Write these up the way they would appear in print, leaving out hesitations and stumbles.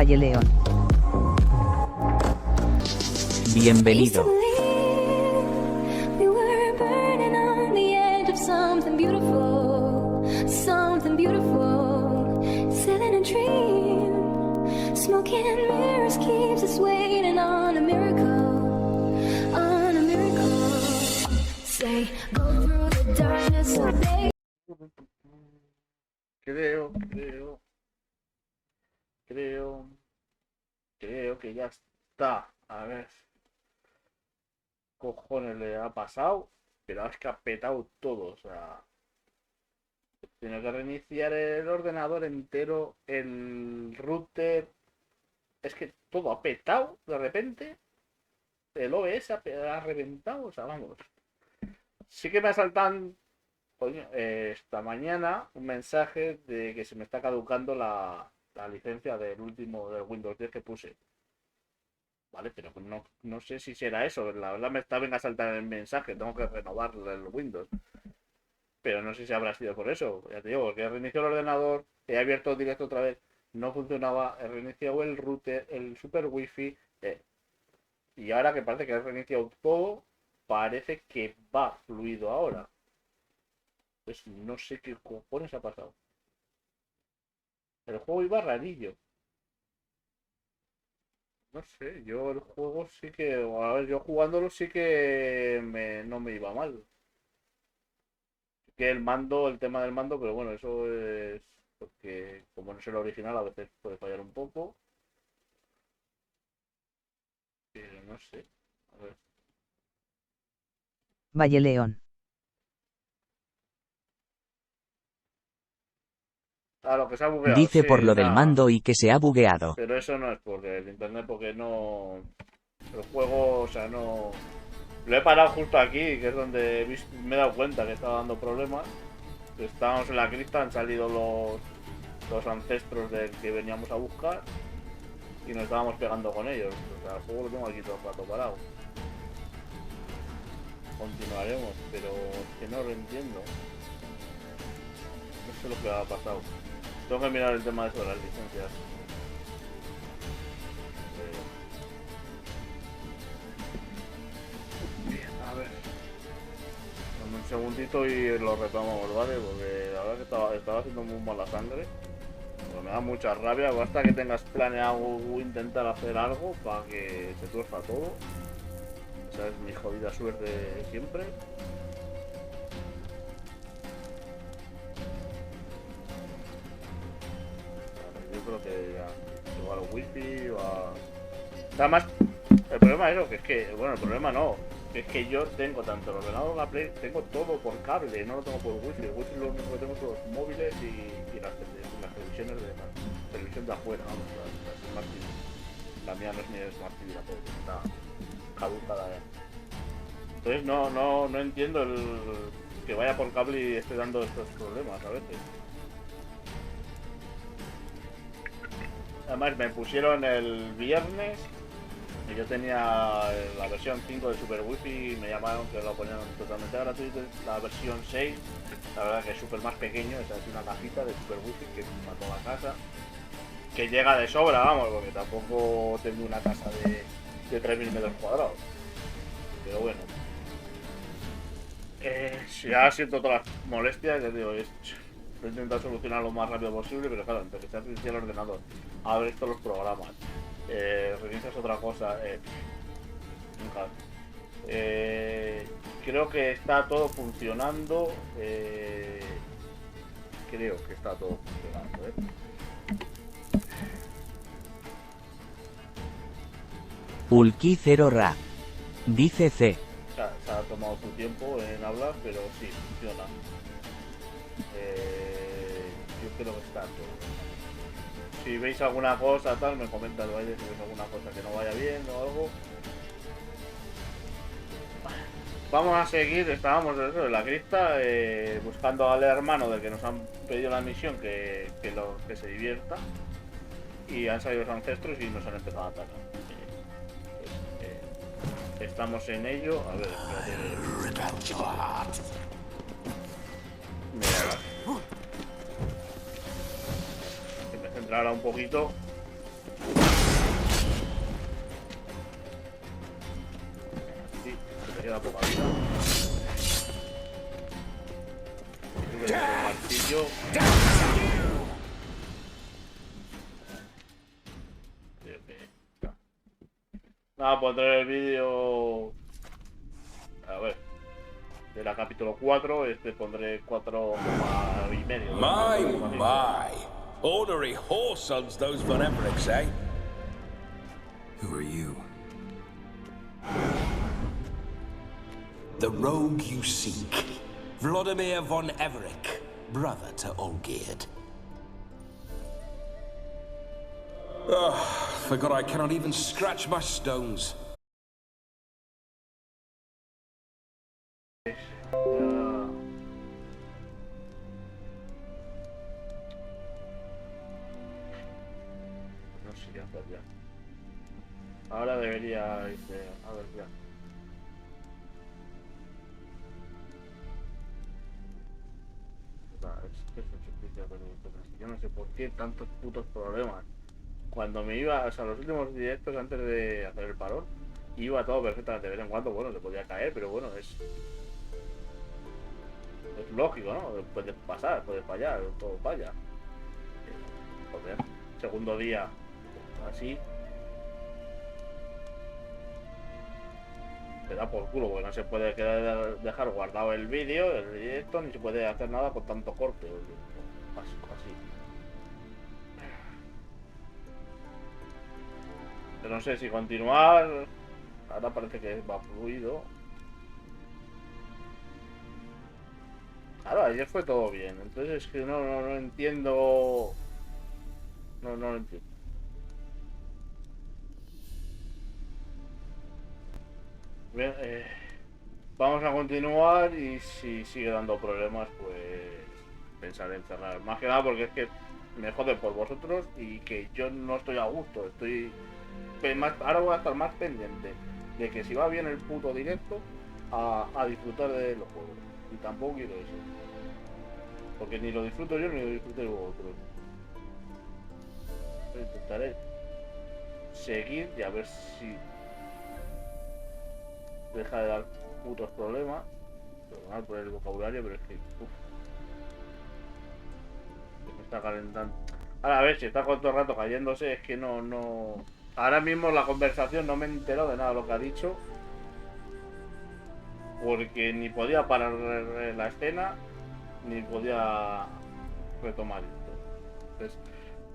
Valle León. Bienvenido. Creo que ya está. A ver. Cojones le ha pasado. Pero es que ha petado todo. O sea. Tiene que reiniciar el ordenador entero. El router. Es que todo ha petado de repente. El OBS ha reventado. O sea, vamos. Sí que me asaltan. Coño, esta mañana un mensaje de que se me está caducando la licencia del último del Windows 10 que puse. Vale, pero no sé si será eso. La verdad me está bien a saltar el mensaje. Tengo que renovar el Windows. Pero no sé si habrá sido por eso. Ya te digo, que he reiniciado el ordenador, he abierto directo otra vez, no funcionaba, he reiniciado el router, el super wifi. Y ahora que parece que he reiniciado todo, parece que va fluido ahora. Pues no sé qué cojones ha pasado. El juego iba rarillo. No sé, yo el juego sí que... A ver, yo jugándolo sí que no me iba mal. Que el mando, el tema del mando, pero bueno, eso es... Porque como no es el original, a veces puede fallar un poco. Pero no sé. A ver. Valle León. Ah, lo que se ha bugueado, Dice sí, por lo del nada. mando y que se ha bugueado. Pero eso no es porque el internet, porque no... El juego, o sea, no... Lo he parado justo aquí, que es donde me he dado cuenta que estaba dando problemas. Estábamos en la cripta, han salido los ancestros del que veníamos a buscar y nos estábamos pegando con ellos. O sea, el juego lo tengo aquí todo el rato parado. Continuaremos, pero es que no lo entiendo. No sé lo que ha pasado. Tengo que mirar el tema de eso de las licencias. Bien, a ver. Dame un segundito y lo retomamos, ¿vale? Porque la verdad que estaba haciendo muy mala sangre. Pero me da mucha rabia. Basta que tengas planeado intentar hacer algo para que se tuerza todo. Esa es mi jodida suerte siempre. Yo creo que ya igual wifi o a... Además, el problema es eso, que es que, bueno, el problema no, es que yo tengo tanto el ordenador como la Play, tengo todo por cable, no lo tengo por wifi. El wifi lo único que tengo son los móviles y las televisiones de la televisión de afuera, vamos, las Smart TV. La mía no es ni Smart TV tampoco, está caducada ya. Entonces no entiendo el que vaya por cable y esté dando estos problemas a veces. Además me pusieron el viernes y yo tenía la versión 5 de Super Wi-Fi y me llamaron que lo ponían totalmente gratuito. La versión 6, la verdad que es súper más pequeño, es así una cajita de Super Wi-Fi que para toda la casa. Que llega de sobra, vamos, porque tampoco tengo una casa de 3.000 metros cuadrados. Pero bueno. Ya siento todas las molestias, ya digo, he intentado solucionar lo más rápido posible, pero claro, entre que se reinicia el ordenador, abres todos los programas, reinicias otra cosa, nunca. Creo que está todo funcionando, creo que está todo funcionando, Ulki 0 Ra. Dice C. Se ha tomado su tiempo en hablar, pero sí, funciona. Yo creo que está todo. Si veis alguna cosa tal, me comentas, si veis alguna cosa que no vaya bien o algo. Vamos a seguir, estábamos en la cripta buscando al hermano del que nos han pedido la misión que se divierta. Y han salido los ancestros y nos han empezado a atacar. Estamos en ello. A ver, espérate. Que me centrara un poquito. Sí, te queda poca vida. El martillo. Nada, pondré el vídeo. A ver. De la capítulo 4, pondré 4,5. My. Ornery whoresons, those Von Evericks, eh? Who are you? The rogue you seek. Vladimir von Everik, brother to Olgierd. Forgot I cannot even scratch my stones. No sé qué hacer ya. Ahora debería irse. A ver ya. Es que es injusticia, pero yo no sé por qué tantos putos problemas. Cuando me iba, o sea, los últimos directos antes de hacer el parón, iba todo perfectamente. De vez en cuando, bueno, se podía caer, pero bueno, es lógico, ¿no? Puede pasar, puede fallar, todo falla. Joder, segundo día, así. Te da por culo, porque no se puede dejar guardado el vídeo, el directo, ni se puede hacer nada con tanto corte. Así. Pero no sé si continuar. Ahora parece que va fluido. Claro, ayer fue todo bien. Entonces es que no entiendo. No lo entiendo. Bien, vamos a continuar y si sigue dando problemas, pues pensaré en cerrar. Más que nada porque es que me jode por vosotros y que yo no estoy a gusto. Ahora voy a estar más pendiente de que si va bien el puto directo a disfrutar de los juegos. Y tampoco quiero eso. Porque ni lo disfruto yo ni lo disfruto vosotros. Pero intentaré seguir y a ver si deja de dar putos problemas. Perdonad por el vocabulario, pero es que me está calentando. Ahora a ver, si está con todo el rato cayéndose, es que no. Ahora mismo la conversación no me he enterado de nada de lo que ha dicho. Porque ni podía parar la escena, ni podía retomar esto. Entonces,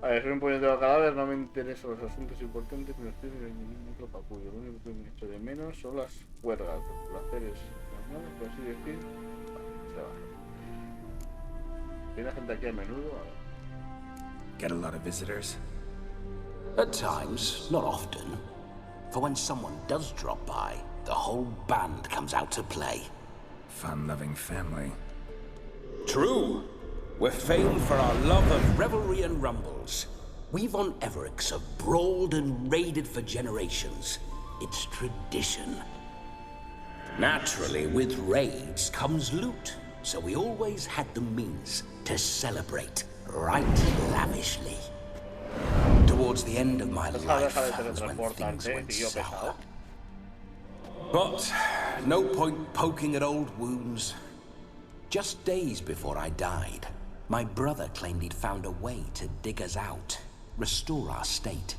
a ver, soy un puñetero de cadáver, no me interesan los asuntos importantes, ni estoy en ningún otro capullo. Lo único que me echo de menos son las cuerdas, los placeres normales, por así decir. Se va. ¿Viene gente aquí a menudo? A ver. Get a lot of visitors? At times, not often. For when someone does drop by, the whole band comes out to play. Fun-loving family. True. We're famed for our love of revelry and rumbles. We Von Evericks have brawled and raided for generations. It's tradition. Naturally, with raids comes loot, so we always had the means to celebrate right lavishly. Towards the end of my life was when things went sour. But no point poking at old wounds. Just days before I died, my brother claimed he'd found a way to dig us out, restore our state.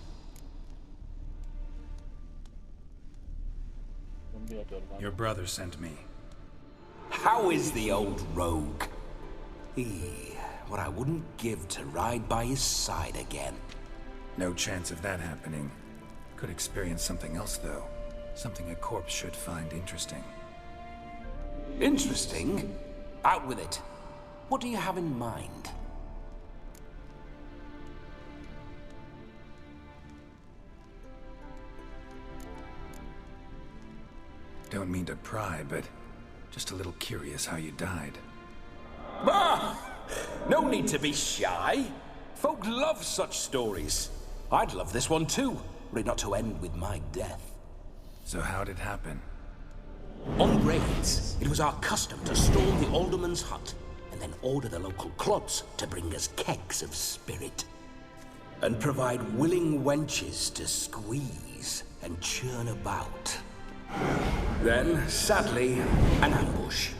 Your brother sent me. How is the old rogue? What I wouldn't give to ride by his side again. No chance of that happening. Could experience something else, though. Something a corpse should find interesting. Interesting? Out with it. What do you have in mind? Don't mean to pry, but just a little curious how you died. No need to be shy. Folk love such stories. I'd love this one too, were it not to end with my death. So how'd it happen? On raids, it was our custom to storm the alderman's hut and then order the local clubs to bring us kegs of spirit. and provide willing wenches to squeeze and churn about. Then, sadly, an ambush.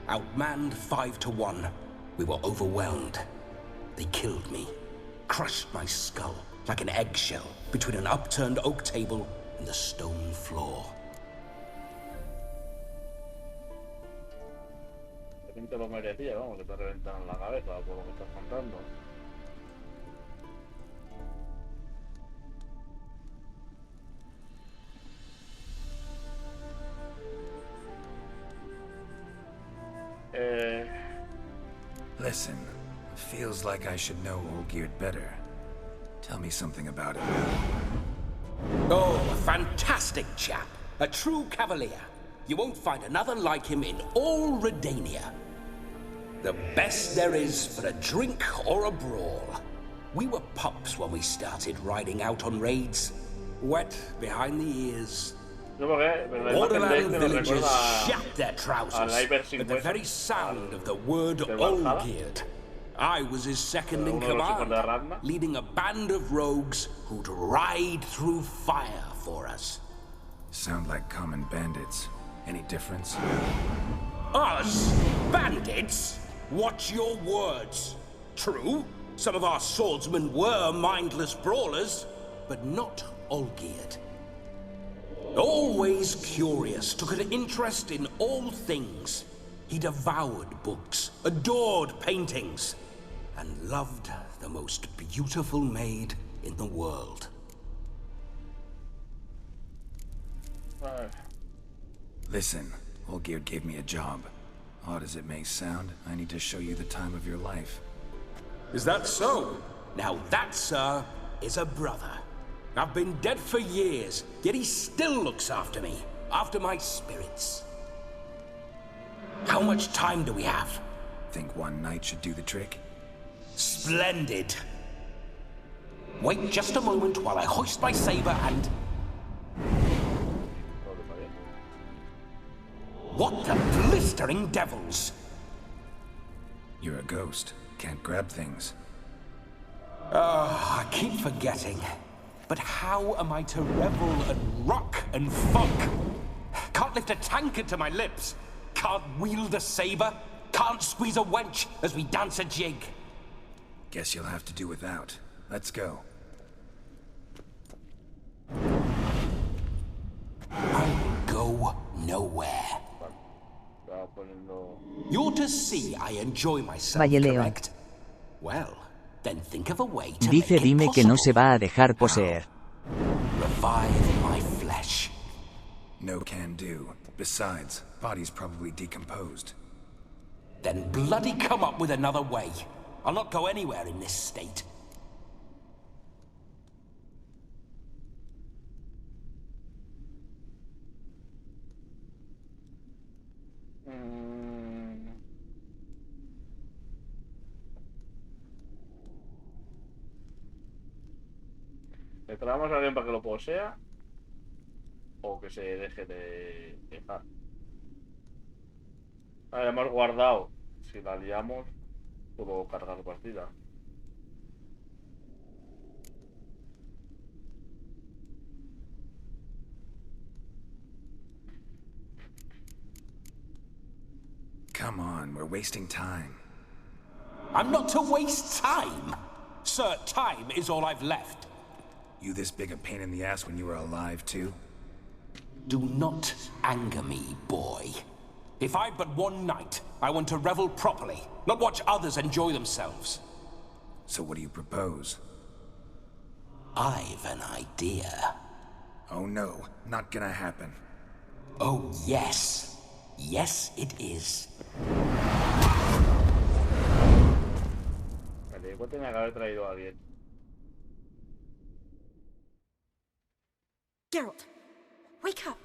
Outmanned 5 to 1, we were overwhelmed. They killed me, crushed my skull like an eggshell between an upturned oak table and the stone floor. Te lo merecía, vamos, que te reventaron la cabeza por lo que estás contando. Listen, feels like I should know Olgierd better. Tell me something about him. Oh, a fantastic chap. A true cavalier. You won't find another like him in all Redania. The best there is for a drink or a brawl. We were pups when we started riding out on raids. Wet behind the ears. Borderland villagers shat their trousers at the very sound of the word Olgierd. I was his second in command, leading a band of rogues who'd ride through fire for us. Sound like common bandits. Any difference? Us? Bandits? Watch your words. True, some of our swordsmen were mindless brawlers, but not Olgierd. Always curious, took an interest in all things. He devoured books, adored paintings, and loved the most beautiful maid in the world. Listen, Olgierd gave me a job. Odd as it may sound, I need to show you the time of your life. Is that so? Now that, sir, is a brother. I've been dead for years, yet he still looks after me, after my spirits. How much time do we have? Think one night should do the trick? Splendid. Wait just a moment while I hoist my saber and... What the blistering devils? You're a ghost. Can't grab things. I keep forgetting. But how am I to revel and rock and funk? Can't lift a tankard to my lips. Can't wield a saber. Can't squeeze a wench as we dance a jig. Guess you'll have to do without. Let's go. I will go nowhere. You're to see I enjoy myself, correct? Well, then think of a way to Dice make it dime que no se possible. va a dejar poseer. Revive my flesh. No can do. Besides, body's probably decomposed. Then bloody come up with another way. I'll not go anywhere in this state. ¿Le traemos a alguien para que lo posea? ¿O que se deje de dejar? Hemos guardado. Si la liamos, puedo cargar partida. Come on, we're wasting time. I'm not to waste time. Sir, time is all I've left. You this big a pain in the ass when you were alive, too? Do not anger me, boy. If I've but one night, I want to revel properly, not watch others enjoy themselves. So what do you propose? I've an idea. Oh no, not gonna happen. Oh, yes. Yes, it is. Vale, igual tenía que haber traído a alguien. Geralt, wake up!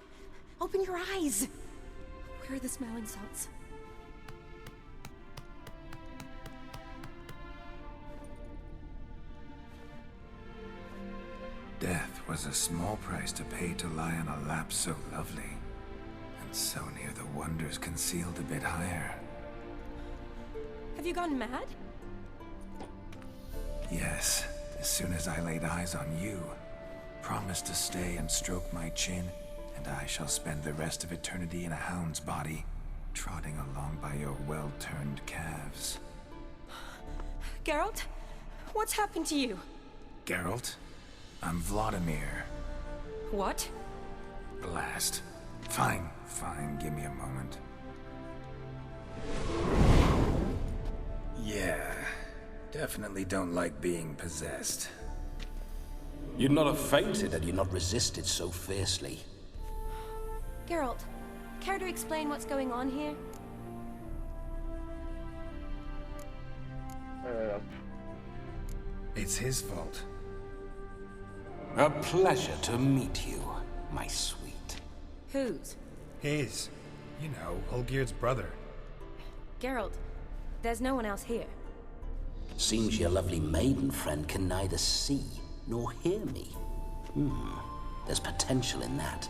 Open your eyes! Where are the smiling salts? Death was a small price to pay to lie on a lap so lovely, and so near the wonders concealed a bit higher. Have you gone mad? Yes, as soon as I laid eyes on you, promised to stay and stroke my chin, and I shall spend the rest of eternity in a hound's body, trotting along by your well-turned calves. Geralt? What's happened to you? Geralt, I'm Vladimir. What? Blast. Fine, give me a moment. Yeah, definitely don't like being possessed. You'd not have fainted had you not resisted so fiercely. Geralt, care to explain what's going on here? It's his fault. A pleasure to meet you, my sweet. Whose? His. You know, Olgierd's brother. Geralt, there's no one else here. Seems your lovely maiden friend can neither see nor hear me. There's potential in that.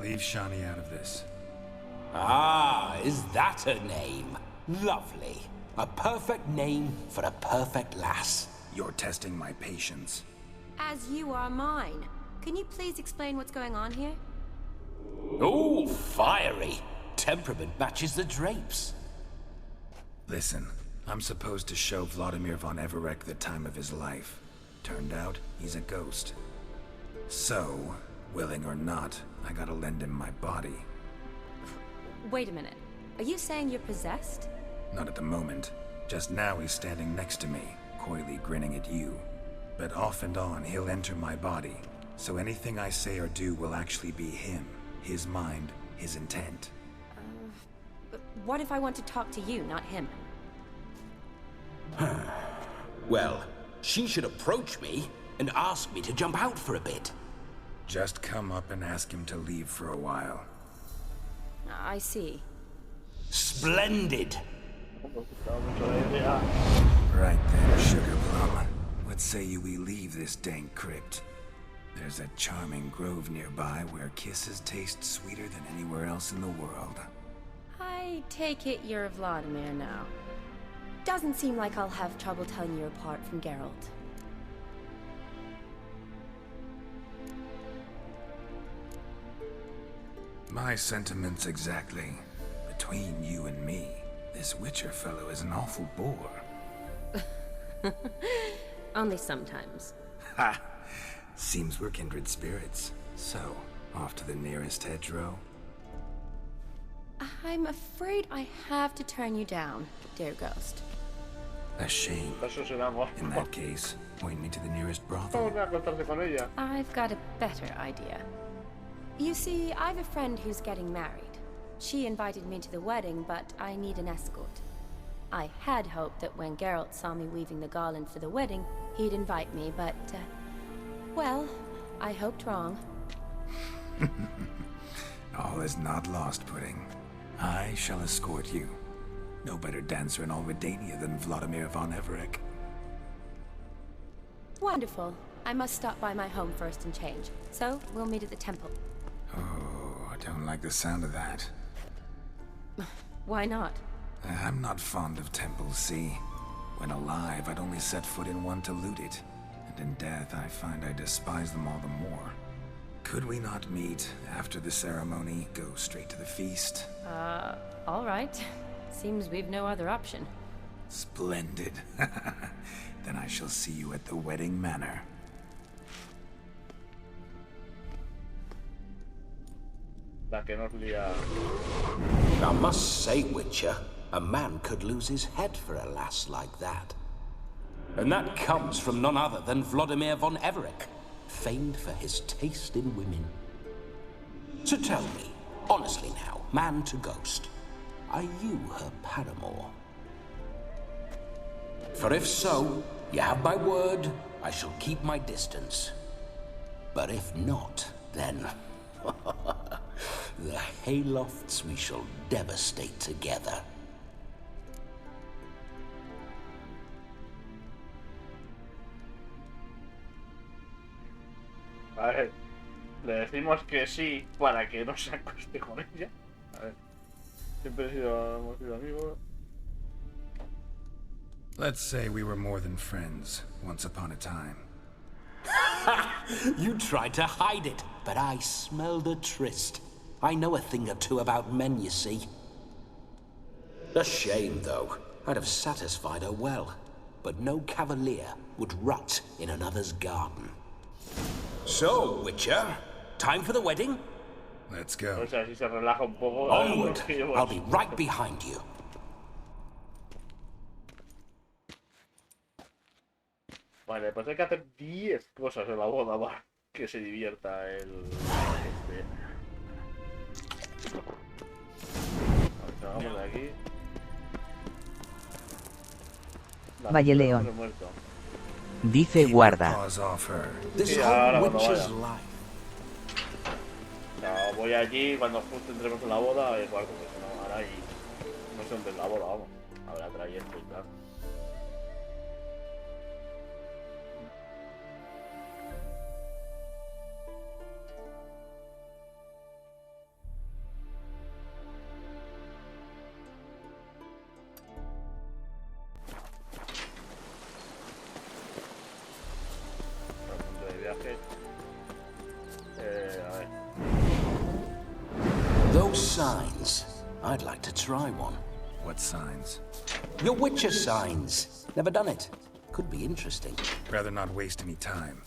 Leave Shani out of this. Ah, is that her name? Lovely. A perfect name for a perfect lass. You're testing my patience. As you are mine. Can you please explain what's going on here? Oh, fiery. Temperament matches the drapes. Listen, I'm supposed to show Vladimir von Everec the time of his life. Turned out, he's a ghost. So, willing or not, I gotta lend him my body. Wait a minute. Are you saying you're possessed? Not at the moment. Just now he's standing next to me, coyly grinning at you. But off and on, he'll enter my body. So anything I say or do will actually be him. His mind, his intent. But what if I want to talk to you, not him? Well, she should approach me and ask me to jump out for a bit. Just come up and ask him to leave for a while. I see. Splendid. Right then, Sugar Plum. What say you we leave this dank crypt? There's a charming grove nearby where kisses taste sweeter than anywhere else in the world. I take it you're Vladimir now. Doesn't seem like I'll have trouble telling you apart from Geralt. My sentiments exactly. Between you and me, this Witcher fellow is an awful bore. Only sometimes. Ha! Seems we're kindred spirits. So, off to the nearest hedgerow? I'm afraid I have to turn you down, dear ghost. A shame. Eso será amor. In that case, point me to the nearest brothel. Vamos a acostarse con ella. I've got a better idea. You see, I've a friend who's getting married. She invited me to the wedding, but I need an escort. I had hoped that when Geralt saw me weaving the garland for the wedding, he'd invite me, but, well, I hoped wrong. All is not lost, Pudding. I shall escort you. No better dancer in all Redania than Vladimir von Everec. Wonderful. I must stop by my home first and change, so we'll meet at the temple. Oh, I don't like the sound of that. Why not? I'm not fond of temples, see? When alive, I'd only set foot in one to loot it. And in death, I find I despise them all the more. Could we not meet after the ceremony, go straight to the feast? All right. Seems we've no other option. Splendid. Then I shall see you at the wedding manor. La que nos lía. I must say, Witcher, a man could lose his head for a lass like that. And that comes from none other than Vladimir von Everec, famed for his taste in women. So tell me, honestly now, man to ghost, are you her paramour? For if so, you have my word, I shall keep my distance. But if not, then the haylofts we shall devastate together. A ver, le decimos que sí para que no se acueste con ella. A ver. Siempre hemos sido amigos. Let's say we were more than friends once upon a time. You tried to hide it, but I smelled a tryst. I know a thing or two about men, you see. A shame, though. I'd have satisfied her well. But no cavalier would rot in another's garden. So, Witcher, time for the wedding? Let's go. O sea, si se relaja un poco. Onward! I'll be right behind you. Vale, pues hay que hacer 10 cosas en la boda para que se divierta el... Vamos de aquí. Valle León. He muerto. Dice guarda. Paws off her. This Sí, whole ahora cuando Witcher's vaya. life. O sea, voy allí cuando justo entremos en la boda y guardo, porque si no, ahora y... No sé dónde es la boda, vamos. Habrá trayecto y tal. Punto de viaje. A ver. Those signs. I'd like to try one. What signs? Your Witcher signs. Never done it. Could be interesting. Rather not waste any time.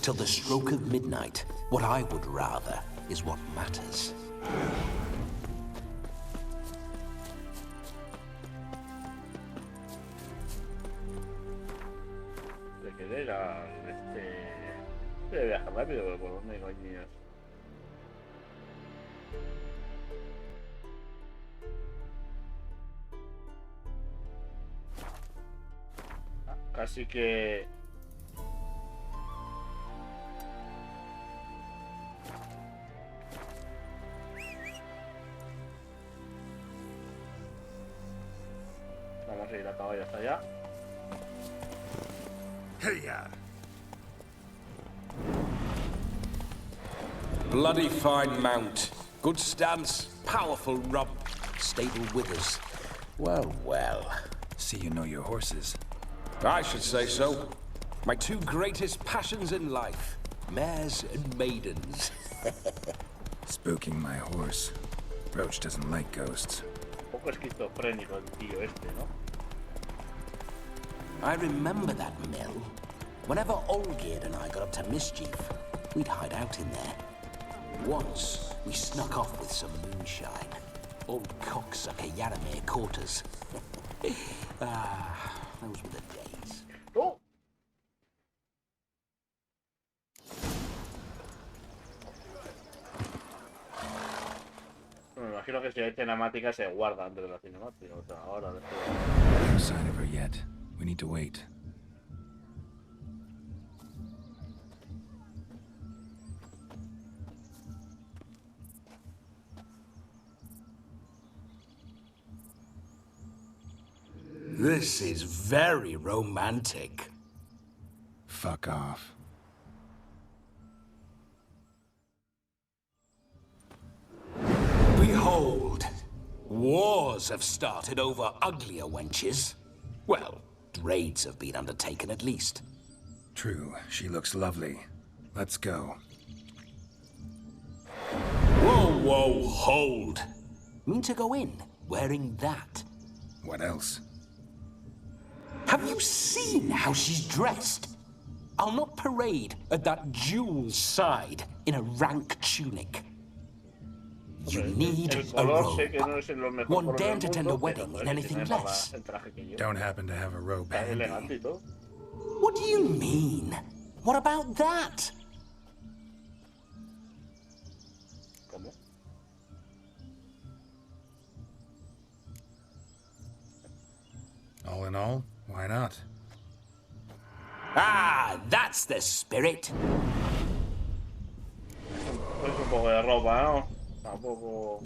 Till the stroke of midnight. What I would rather is what matters. Se quería ir a Debe viajar rápido, pero ¿por dónde coño? Casi que... Vamos a ir a caballo hasta allá. Hey-ya! Bloody fine mount. Good stance, powerful rump, stable withers. Well, well. See you know your horses. I should say so. My two greatest passions in life. Mares and maidens. Spooking my horse. Roach doesn't like ghosts. Un poco esquizofrénico el tío este, ¿no? I remember that mill. Whenever Olgierd and I got up to mischief, we'd hide out in there. Once, we snuck off with some moonshine. Old cocksucker Yaramir caught us. Those were the days. ¡Oh! Me imagino que si hay cinemática se guarda antes de la cinemática. O sea, ahora después. No sign of her yet. We need to wait. This is very romantic. Fuck off. Behold, wars have started over uglier wenches. Well, raids have been undertaken at least. True, she looks lovely. Let's go. Whoa, whoa, hold. Mean to go in wearing that? What else? Have you seen how she's dressed? I'll not parade at that jewel's side in a rank tunic. You need El a color sé que no robe. es lo mejor One color daren't del attend a mundo, wedding pero in joder, anything tiene para less. el traje que llevo. Don't happen to have a robe Está elegante handy. y todo. What do you mean? What about that? ¿Cómo? All in all, why not? Ah, that's the spirit. Es un poco de ropa, ¿no? Tampoco...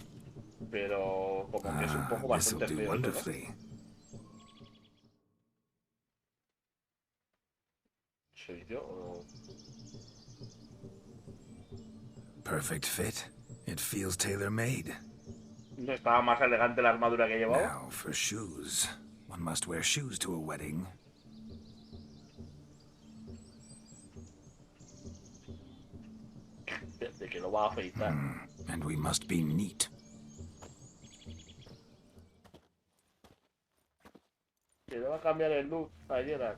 Pero como que es un poco This'll bastante do feo, ¿no? wonderfully. ¿Soy yo o...? Perfect fit. It feels tailor-made. No estaba más elegante la armadura que llevaba. Now for shoes. One must wear shoes to a wedding. De que lo va a afeitar. And we must be neat. Que le va a cambiar el look a Gerard.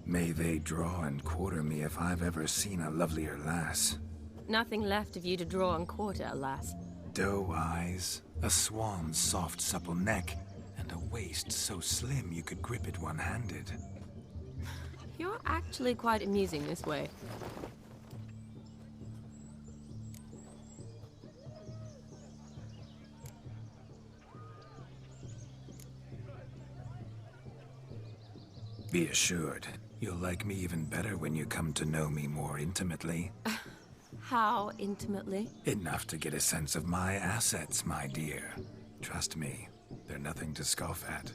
May they draw and quarter me if I've ever seen a lovelier lass. Nothing left of you to draw and quarter, alas. Doe eyes, a swan's soft supple neck, and a waist so slim you could grip it one-handed. You're actually quite amusing this way. Be assured, you'll like me even better when you come to know me more intimately. How intimately? Enough to get a sense of my assets, my dear. Trust me, they're nothing to scoff at.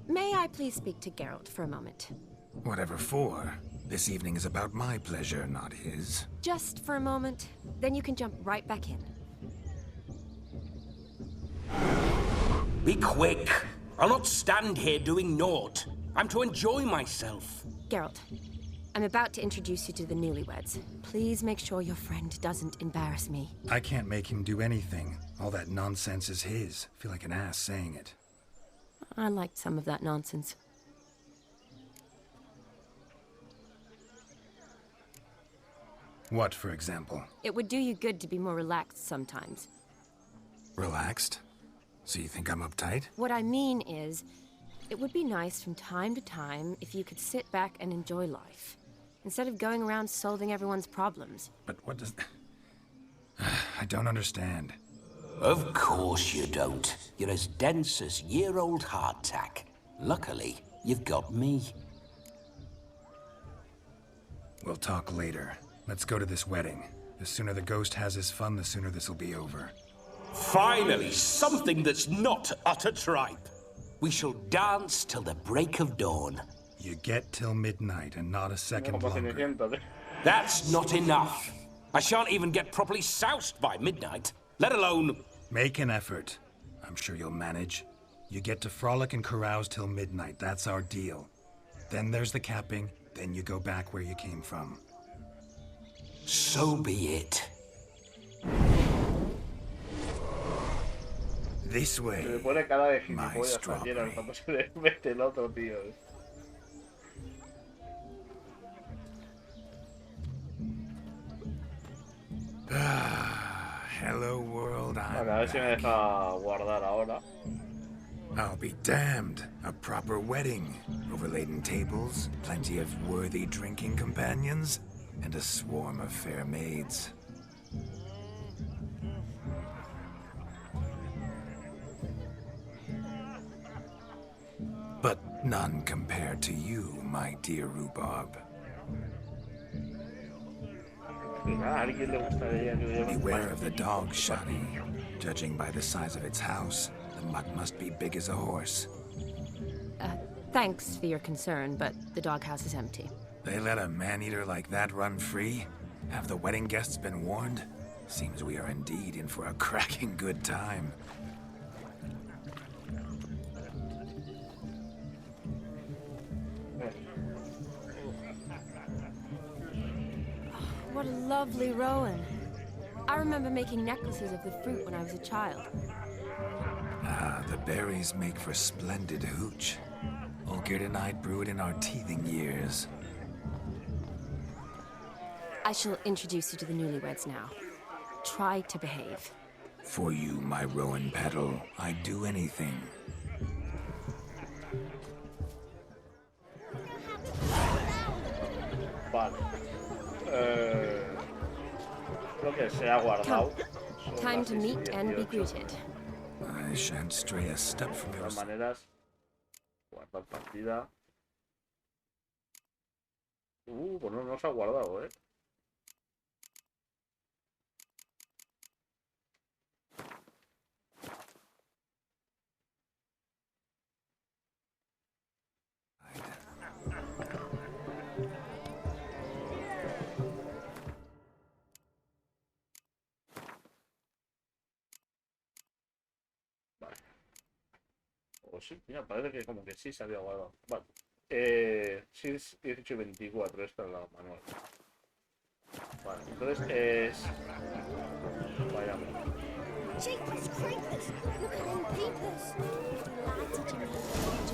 May I please speak to Geralt for a moment? Whatever for. This evening is about my pleasure, not his. Just for a moment, then you can jump right back in. Be quick. I'll not stand here doing naught. I'm to enjoy myself. Geralt, I'm about to introduce you to the newlyweds. Please make sure your friend doesn't embarrass me. I can't make him do anything. All that nonsense is his. I feel like an ass saying it. I liked some of that nonsense. What, for example? It would do you good to be more relaxed sometimes. Relaxed? So you think I'm uptight? What I mean is, it would be nice from time to time if you could sit back and enjoy life, instead of going around solving everyone's problems. But what does... I don't understand. Of course you don't. You're as dense as year-old hardtack. Luckily, you've got me. We'll talk later. Let's go to this wedding. The sooner the ghost has his fun, the sooner this'll be over. Finally, something that's not utter tripe. We shall dance till the break of dawn. You get till midnight and not a second Como longer. Cenicienta, That's not enough. I shan't even get properly soused by midnight, let alone... Make an effort. I'm sure you'll manage. You get to frolic and carouse till midnight. That's our deal. Then there's the capping. Then you go back where you came from. So be it. This Se way. le pone cara de My gilipollas a strawberry. Gerard cuando se le mete el otro tío. Hello world, I'm Vale, a ver si me back. deja guardar ahora. I'll be damned. A proper wedding. Overladen tables, plenty of worthy drinking companions, and a swarm of fair maids. But none compared to you, my dear rhubarb. A alguien le gustaría que yo me Beware of the dog, Shani. Judging by the size of its house, the mutt must be big as a horse. Thanks for your concern, but the doghouse is empty. They let a man-eater like that run free? Have the wedding guests been warned? Seems we are indeed in for a cracking good time. What a lovely rowan. I remember making necklaces of the fruit when I was a child. Ah, the berries make for splendid hooch. Olgerd and I brew it in our teething years. I shall introduce you to the newlyweds now. Try to behave. For you, my rowan petal, I'd do anything. Vale. Creo que se ha guardado. Son Time las to meet and be 6:18. greeted. I shan't stray a step from De your todas maneras, guardar partida. Pues no se ha guardado, pues sí, mira, parece que como que sí se había guardado. Vale. 6, 18 y 24, esta es la manual. Vale, entonces es... Vayamos.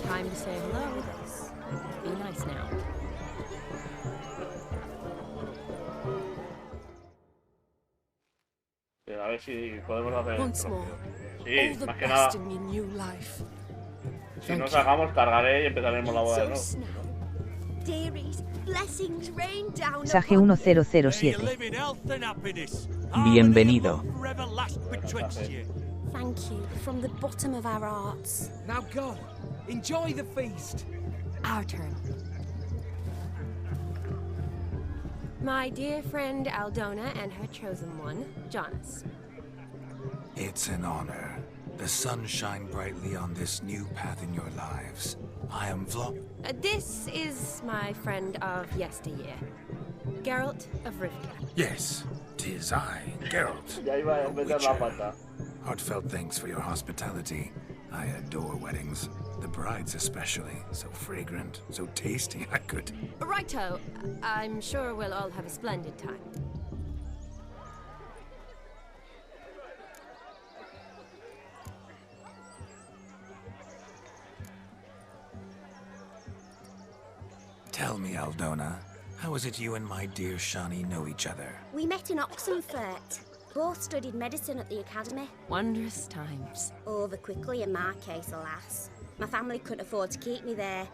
Time to say hello. Be nice now. A ver si podemos hacer Once esto. more, Sí, all the más que nada, best in your new life. si nos hagamos, cargaré y empezaremos la boda de nuevo. Dearies, blessings rain down Sage upon you. 1007. Bienvenido. Thank you from the bottom of our hearts. Now go. Enjoy the feast. Our turn. My dear friend Aldona and her chosen one, Jonas. It's an honor. The sun shine brightly on this new path in your lives. I am This is my friend of yesteryear, Geralt of Rivka. Yes, 'tis I, Geralt. Ya iba a meter la pata. Heartfelt thanks for your hospitality. I adore weddings. The brides especially. So fragrant, so tasty, I could... Righto, I'm sure we'll all have a splendid time. Tell me, Aldona, how is it you and my dear Shani know each other? We met in Oxenfurt. Both studied medicine at the academy. Wondrous times. Over quickly in my case, alas. My family couldn't afford to keep me there.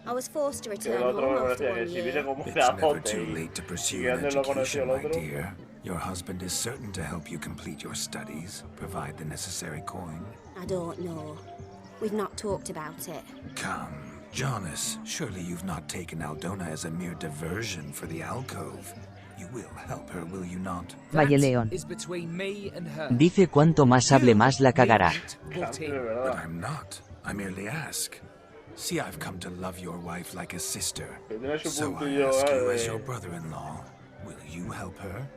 I was forced to return home after 1 year. It's never too late to pursue an education, my dear. Your husband is certain to help you complete your studies, provide the necessary coin. I don't know. We've not talked about it. Come, Jonas, surely you've not taken Aldona as a mere diversion for the alcove. You will help her, will you not? Valle León. Is between me and her. Dice cuanto más hable más la cagará. But in. But I'm not. I merely ask. See, I've come to love your wife like a sister. So I ask you as your brother-in-law, will you help her?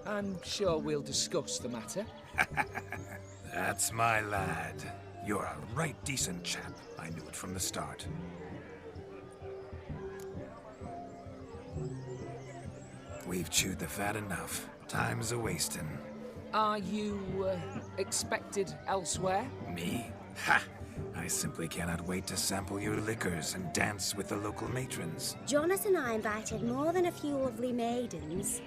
I'm sure we'll discuss the matter. That's my lad. You're a right decent chap. I knew it from the start. We've chewed the fat enough. Time's a-wasting. Are you expected elsewhere? Me? Ha! I simply cannot wait to sample your liquors and dance with the local matrons. Jonas and I invited more than a few lovely maidens.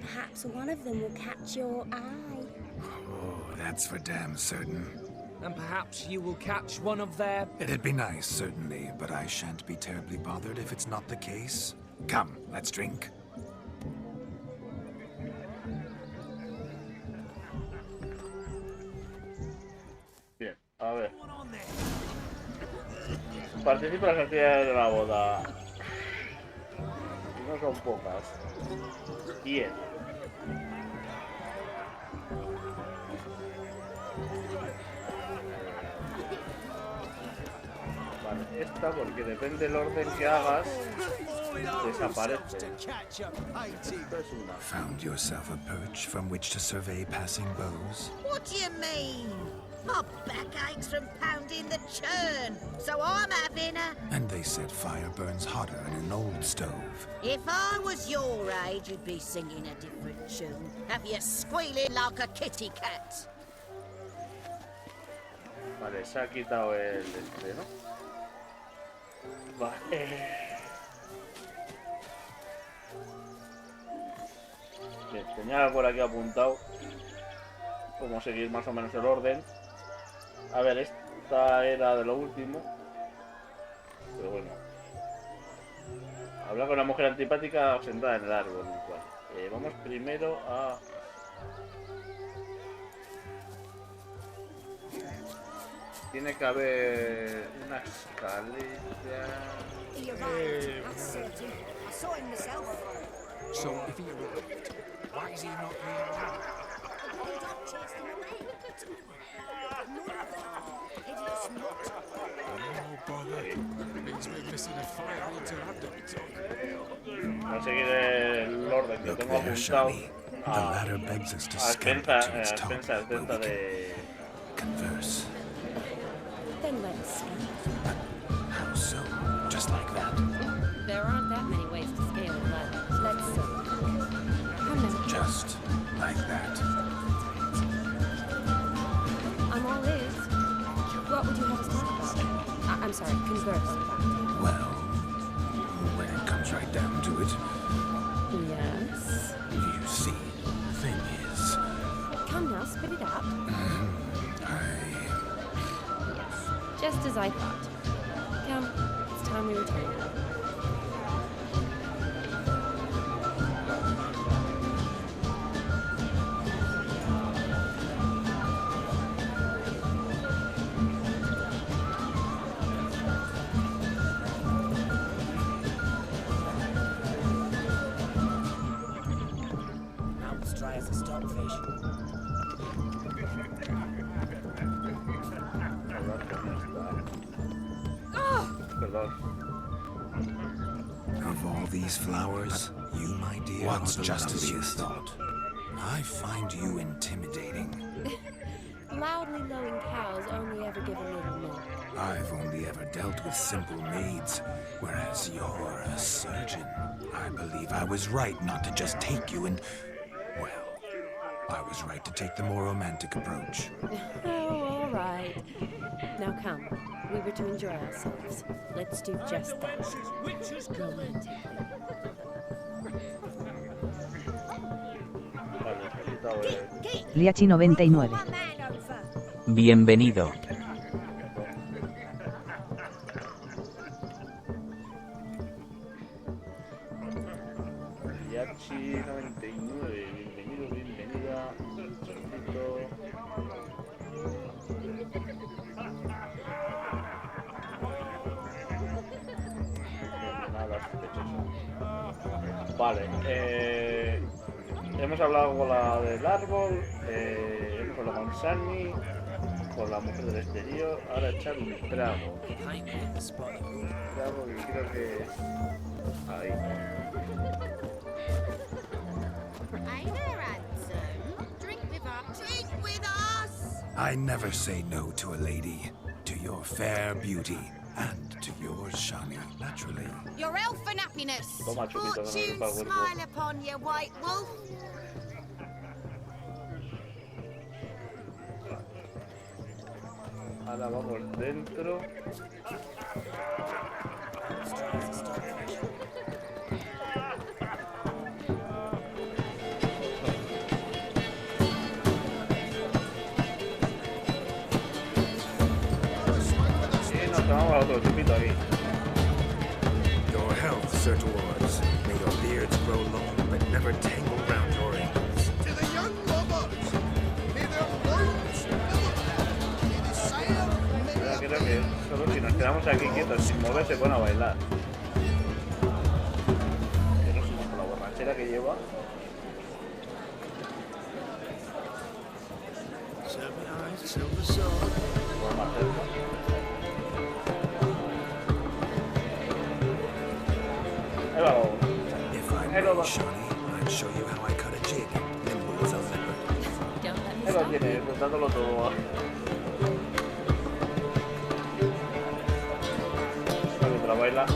Perhaps one of them will catch your eye. Oh, that's for damn certain. And perhaps you will catch one of their... It'd be nice, certainly, but I shan't be terribly bothered if it's not the case. Come, let's drink. Bien, a ver. Participa en las actividades de la boda. No son pocas. 10. Vale, esta porque depende del orden que hagas, desaparece. Esta es una. Found yourself a perch from which to survey passing bows? What do you mean? My back aches from pounding the churn, so I'm having a... And they said fire burns hotter in an old stove. If I was your age, you'd be singing a different tune. Have you squealing like a kitty cat? Vale, se ha quitado el este, ¿no? Vale. Bien, tenía por aquí apuntado cómo seguir más o menos el orden. A ver, esta era de lo último. Pero bueno. Hablar con la mujer antipática sentada en el árbol. Vale. Vamos primero a... Tiene que haber una escalera. So if he arrived, why is he not here now? Oh, bother. Means we're missing a fire interrupter. Voy a seguir el orden que Look tengo there, apuntado Shani. The ladder begs us to a scamper to its top, expensas where we can de... converse. Then let us speak. I'm sorry, converse. Well, when it comes right down to it, Yes? you see, the thing is, Come now, spit it out. Yes, just as I thought. Come, it's time we return. Dry as a stockfish. Of all these flowers, you, my dear, what's just as you thought? I find you intimidating. Loudly lowing cows only ever give a little milk. I've only ever dealt with simple maids, whereas you're a surgeon. I believe I was right not to just take you and... well, I was right to take the more romantic approach. Oh, all right. Now come. We were to enjoy ourselves. Let's do just that. Romantic. Liachi 99. Bienvenido. Liachi 99, bienvenido, bienvenida. Nada sospechoso. Vale, hemos hablado con la del árbol, hemos hablado con Sunny, con la mujer del exterior, ahora echar un trago. Un trago que creo que es ahí. Hey there, handsome. Drink with us. Drink with us! I never say no to a lady, to your fair beauty, and to yours, Shani, naturally. Your health and happiness. Toma, chupito, no me Fortune para el cuerpo. smile upon you, white wolf. Ahora vamos dentro. Y nos tomamos otro chupito aquí. Your health, Sir Dwarves. May your beards grow long, but never tangle round your ankles. To the young lovers, may their words may the sail, may Pero creo que solo si nos quedamos aquí quietos sin mover se pone a bailar. Que no sé por la borrachera que lleva. silver eyes, silver sword. Vamos a hacerlo. Ahí vamos. If I Ahí lo may, va. Shani, I'd show you how I cut a jig, nimble as a leopard. Don't let me Ahí lo stop. tiene, contándolo todo. Mientras baila.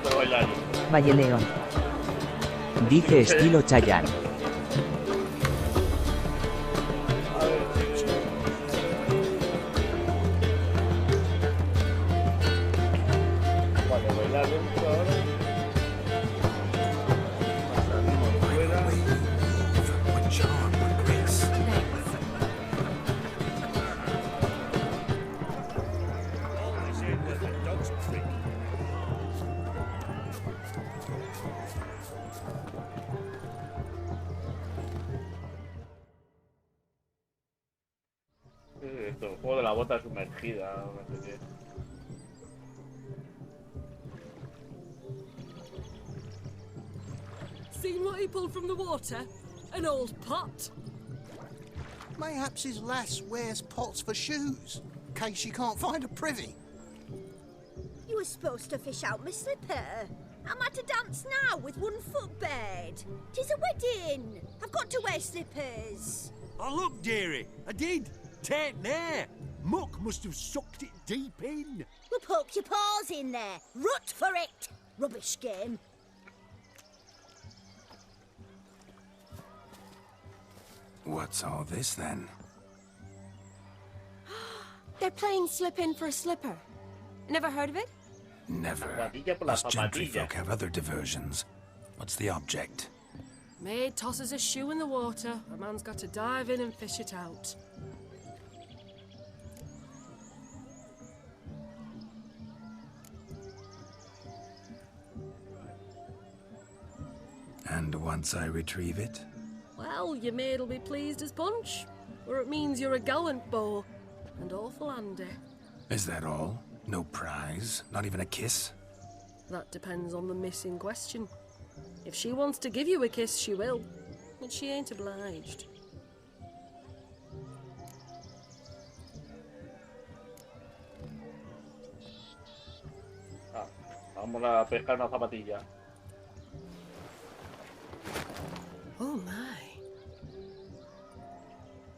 Pero bailar. Valle León. Dije estilo Chayanne. A ver. Vale, bailar dentro ahora. Salimos fuera. What charm, what grace. Always in with the dog's trick. Esto, el juego de la bota sumergida, no sé qué. Seen what he pulled from the water? An old pot. Mayhaps his lass wears pots for shoes, in case she can't find a privy. You were supposed to fish out my slipper. I'm at a dance now with one foot bed. 'Tis a wedding. I've got to wear slippers. Oh, look, dearie, I did. Tain't there. Muck must have sucked it deep in. Well, poke your paws in there. Rut for it. Rubbish game. What's all this then? They're playing slip in for a slipper. Never heard of it? Never. Us gentry folk have other diversions. What's the object? Maid tosses a shoe in the water. A man's got to dive in and fish it out. And once I retrieve it? Well, your maid'll be pleased as punch. Or it means you're a gallant beau. And awful handy. Is that all? No prize? Not even a kiss? That depends on the miss in question. If she wants to give you a kiss, she will. But she ain't obliged. Vamos a pescar una zapatilla. Oh my.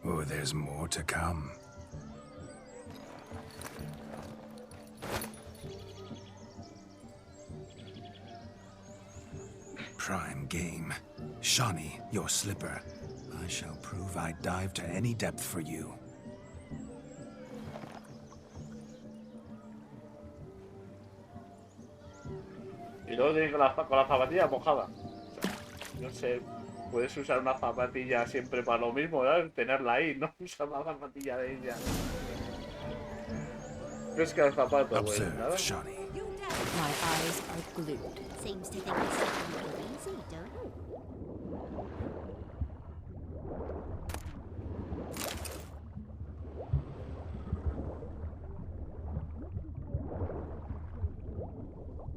Oh, there's more to come. Prime game. Shawnee, your slipper. I shall prove I'd dive to any depth for you. Y luego tienes con la zapatilla mojada. No sé, puedes usar una zapatilla siempre para lo mismo, ¿verdad? Tenerla ahí, no usar la zapatilla de ella. Pesca el zapato, güey. Observe, Shawnee. My eyes are glued. Seems to think it's something easy, don't it?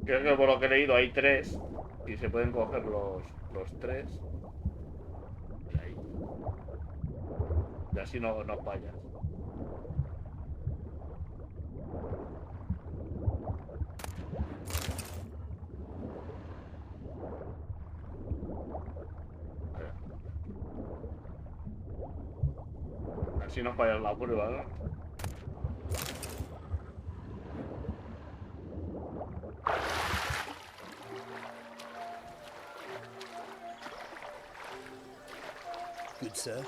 Creo que por lo que he leído hay 3 y se pueden coger los 3 y ahí. Y así no fallas. Así no fallas la prueba, ¿no? Good, sir.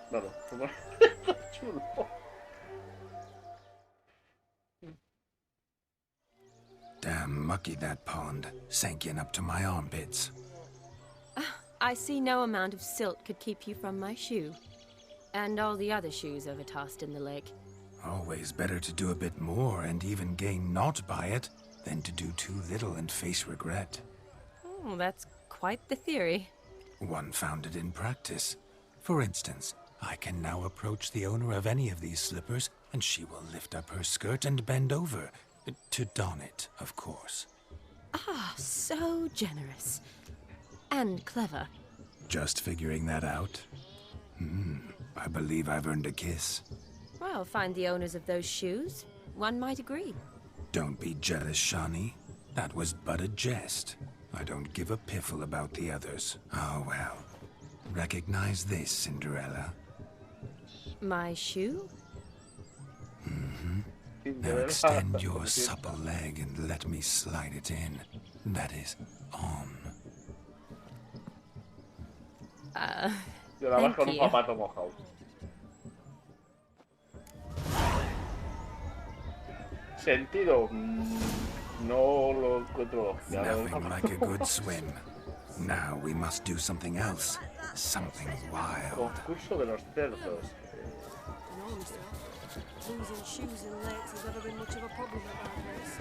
Claro, chulo. Damn mucky that pond, sank in up to my armpits. I see no amount of silt could keep you from my shoe. And all the other shoes overtossed in the lake. Always better to do a bit more and even gain naught by it than to do too little and face regret. Oh, that's quite the theory. One founded in practice. For instance, I can now approach the owner of any of these slippers, and she will lift up her skirt and bend over. To don it, of course. Ah, so generous. And clever. Just figuring that out? I believe I've earned a kiss. Well, find the owners of those shoes. One might agree. Don't be jealous, Shawnee. That was but a jest. I don't give a piffle about the others. Oh, well. Recognize this, Cinderella. My shoe? Now extend your supple leg and let me slide it in. That is, on. Yo la vas con Thank un you. zapato mojado. Sentido, no lo encuentro. Nothing like a good swim. Now we must do something else. Something wild. Concurso de los cerdos. No, mister. Losing shoes in lakes has never been much of a problem at our place.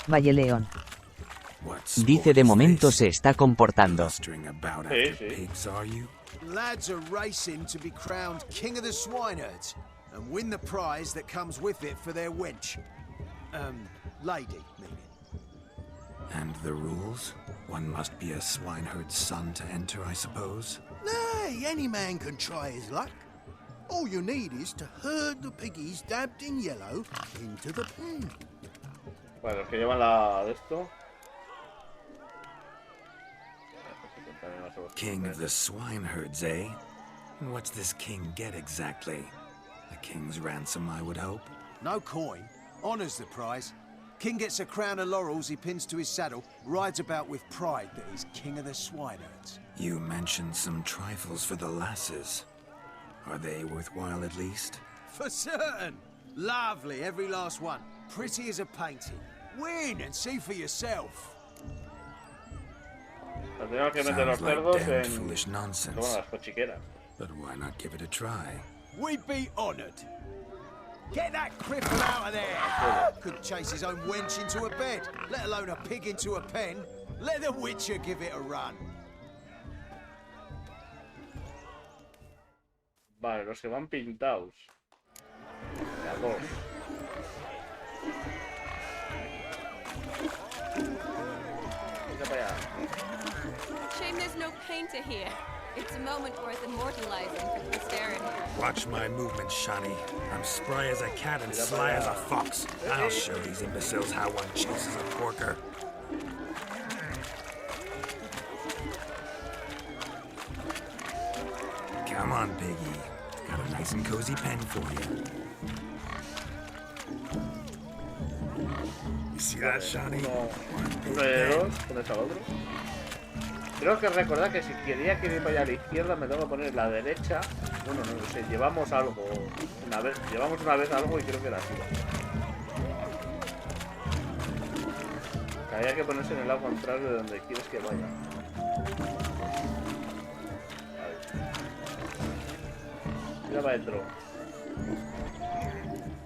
Valle León. Dice de momento se está comportando. Lads are racing to be crowned king of the swineherds and win the prize that comes with it for their wench. Lady, meaning. And the rules? One must be a swineherd's son to enter, I suppose? Nay, any man can try his luck. All you need is to herd the piggies dabbed in yellow into the pen. Bueno, los que llevan la de esto. King of the swineherds, eh? And what's this king get exactly? A king's ransom, I would hope. No coin. Honours the prize. King gets a crown of laurels he pins to his saddle, rides about with pride that he's king of the swineherds. You mentioned some trifles for the lasses. Are they worthwhile at least? For certain! Lovely, every last one. Pretty as a painting. Win and see for yourself. Tenemos que meter los Sounds like cerdos damn en foolish nonsense. como las cochiqueras. But why not give it a try? We'd be honoured. Get that cripple out of there! Couldn't chase his own wench into a bed, let alone a pig into a pen. Let the Witcher give it a run. Vale, los que van pintados. A dos. Mira para allá. Shame there's no painter here. It's a moment worth immortalizing for posterity. Watch my movements, Shani. I'm spry as a cat and sly as a fox. I'll show these imbeciles how one chases a porker. Come on, piggy. Got a nice and cozy pen for you. You see that, Shani? Uno de dos, pones al otro. Creo que recordar que si quería que ir para allá a la izquierda me tengo que poner la derecha. Bueno, no lo sé, llevamos algo una vez, algo y creo que era así. Que había que ponerse en el lado contrario de donde quieres que vaya. Mira para adentro.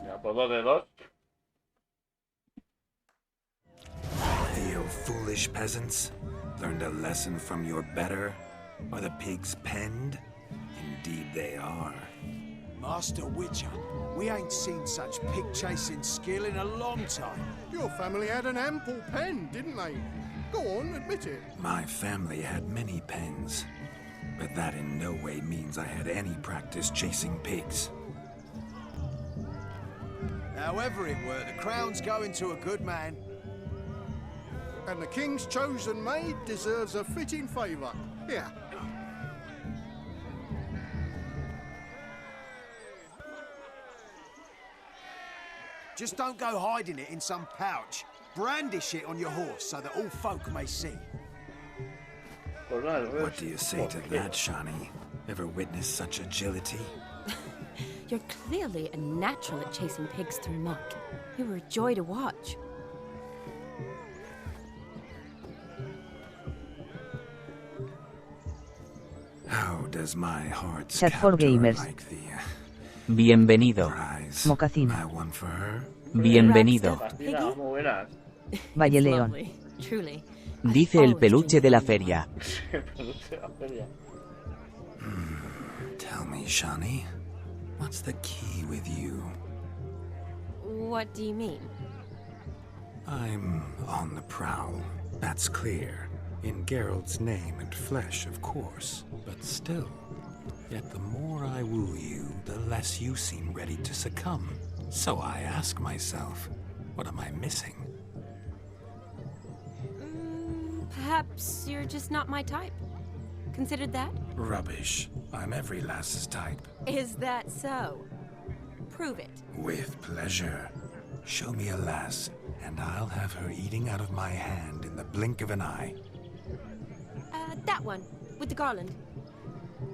Ya, pues 2 de 2. You foolish peasants. Learned a lesson from your better? Are the pigs penned? Indeed they are. Master Witcher, we ain't seen such pig-chasing skill in a long time. Your family had an ample pen, didn't they? Go on, admit it. My family had many pens, but that in no way means I had any practice chasing pigs. However it were, the crown's going to a good man. And the king's chosen maid deserves a fitting favour. Here. Just don't go hiding it in some pouch. Brandish it on your horse so that all folk may see. What do you say to that, Shani? Ever witnessed such agility? You're clearly a natural at chasing pigs through muck. You were a joy to watch. How does my heart's Chat for captor gamers. like the Bienvenido. prize Mocasín. I won for her? Bienvenido. Mira, muy buenas. Valle It's León. lovely, truly. Dice el peluche de la feria. Tell me, Shani, what's the key with you? What do you mean? I'm on the prowl, that's clear. In Geralt's name and flesh, of course, but still. Yet the more I woo you, the less you seem ready to succumb. So I ask myself, what am I missing? Perhaps you're just not my type. Considered that? Rubbish. I'm every lass's type. Is that so? Prove it. With pleasure. Show me a lass, and I'll have her eating out of my hand in the blink of an eye. That one, with the garland.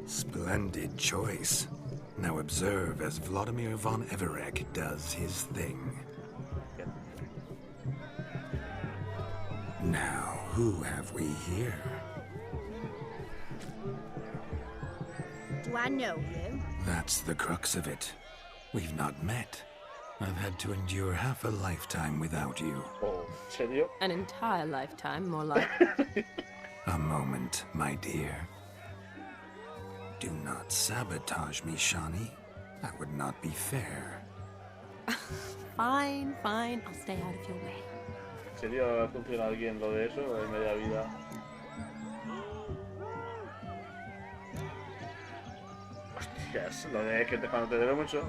Splendid choice. Now observe as Vladimir von Everek does his thing. Now, who have we here? Do I know you? That's the crux of it. We've not met. I've had to endure half a lifetime without you. Oh, ¿en serio? An entire lifetime, more like. A moment, my dear. Do not sabotage me, Shani. That would not be fair. Fine, fine. I'll stay out of your way. ¿En serio ha funcionado bien lo de eso? De media vida. Hostias, lo de que cuando te debe mucho.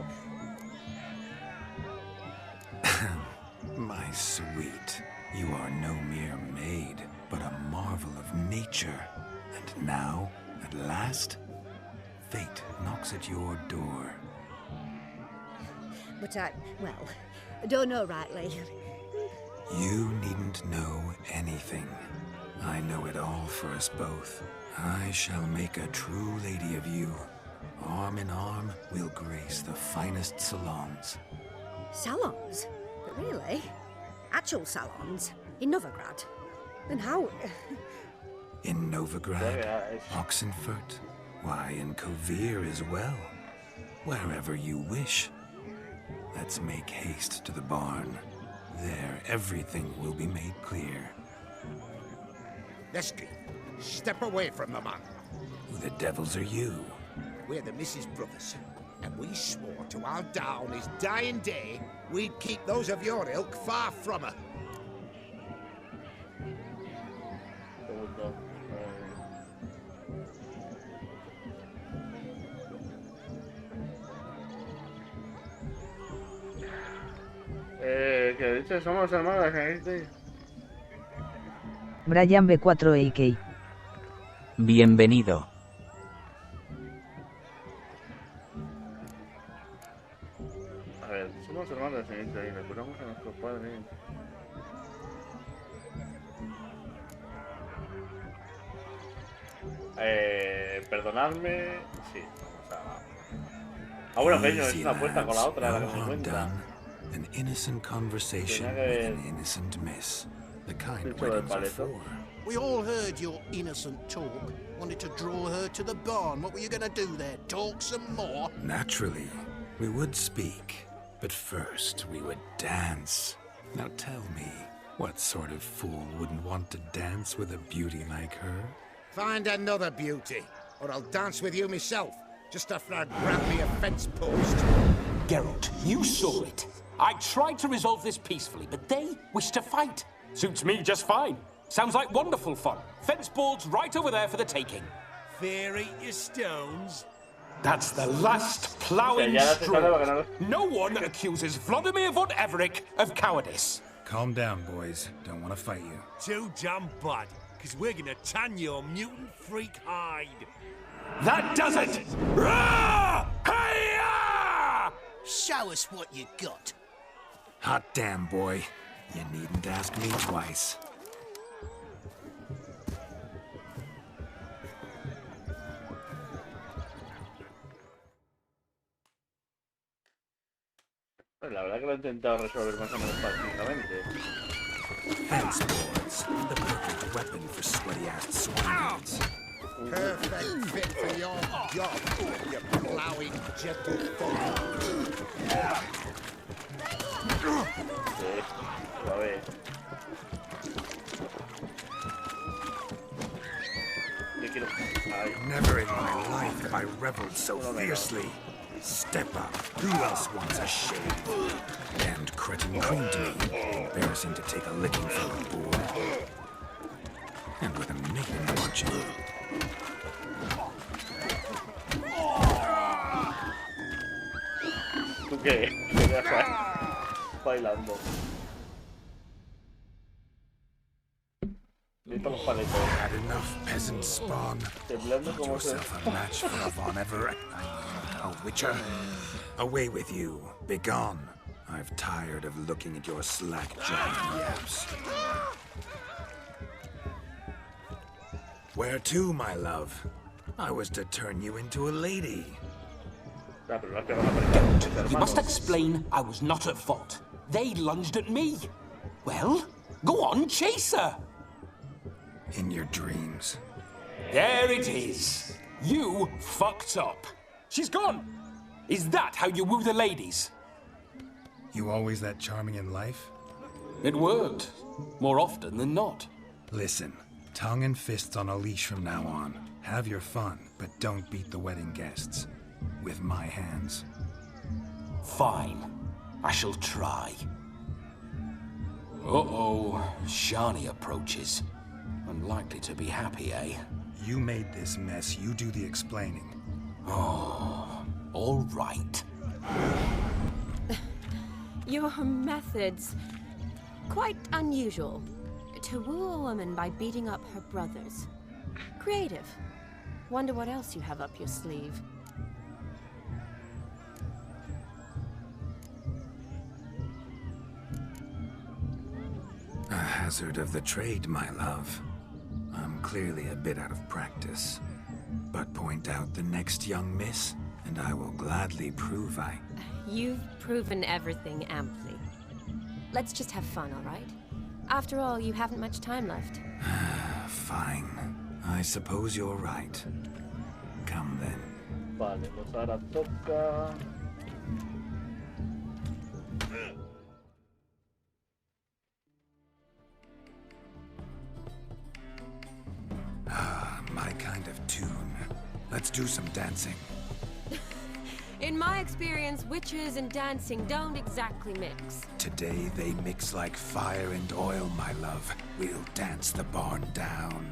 My sweet, you are no mere maid, but a marvel of nature. And now, at last, fate knocks at your door. But well, Don't know rightly. You needn't know anything. I know it all for us both. I shall make a true lady of you. Arm in arm, we'll grace the finest salons. Salons? But really? Actual salons? In Novigrad? And how? In Novigrad, Oxenfurt, why, in Kovir as well. Wherever you wish. Let's make haste to the barn. There, everything will be made clear. Leslie, step away from the man. Who the devils are you? We're the Mrs. Brothers, and we swore to our down his dying day we'd keep those of your ilk far from her. Que dice, somos hermanos, gente. Brian B4AK. Bienvenido. A ver, somos hermanos, gente, y recordamos a nuestros padres. Perdonadme. Sí, vamos a. Ah, bueno, coño, es una apuesta con la otra, la que me cuenta. An innocent conversation with an innocent miss. The kind weddings are for. We all heard your innocent talk. Wanted to draw her to the barn. What were you gonna do there? Talk some more? Naturally, we would speak. But first, we would dance. Now tell me, what sort of fool wouldn't want to dance with a beauty like her? Find another beauty, or I'll dance with you myself, just after I grab me a fence post. Geralt, you saw it. I tried to resolve this peacefully, but they wish to fight. Suits me just fine. Sounds like wonderful fun. Fence boards right over there for the taking. Fear eat your stones. That's the last ploughing straw. No one accuses Vladimir von Everick of cowardice. Calm down, boys. Don't want to fight you. Too damn bad, because we're gonna tan your mutant freak hide. That does it! Rah! Hey-ya! Show us what you got. Hot damn, boy. You needn't ask me twice. La verdad que lo he intentado resolver más o menos fácilmente. Fence boards, the perfect weapon for sweaty-assed swines. Perfect fit for your job, you plowing gentlefolk. Sí, a ver. Yo quiero... Ay. Never in my life have I reveled so fiercely. Step up. Who else wants a shave? Damned cretin creamed me. Embarrassing to take a licking from a boy. And with a maiden watching. ¿Tú qué? Bailando. Had enough, peasant spawn. Got yourself a match for a Von Everett. A Witcher. Away with you. Begone. I've tired of looking at your slack-jawed yaps. Where to, my love? I was to turn you into a lady. Geralt, you must explain I was not at fault. They lunged at me. Well, go on, chase her. In your dreams. There it is. You fucked up. She's gone. Is that how you woo the ladies? You always that charming in life? It worked. More often than not. Listen, tongue and fists on a leash from now on. Have your fun, but don't beat the wedding guests. With my hands. Fine. I shall try. Uh-oh. Shani approaches. Unlikely to be happy, eh? You made this mess. You do the explaining. Oh, all right. Your methods... quite unusual. To woo a woman by beating up her brothers. Creative. Wonder what else you have up your sleeve. hazard of the trade, my love. I'm clearly a bit out of practice. But point out the next young miss, and I will gladly prove I... You've proven everything amply. Let's just have fun, all right? After all, you haven't much time left. Fine. I suppose you're right. Come then. Vale, pues ahora toca... My kind of tune. Let's do some dancing. In my experience, witches and dancing don't exactly mix. Today they mix like fire and oil, my love. We'll dance the barn down.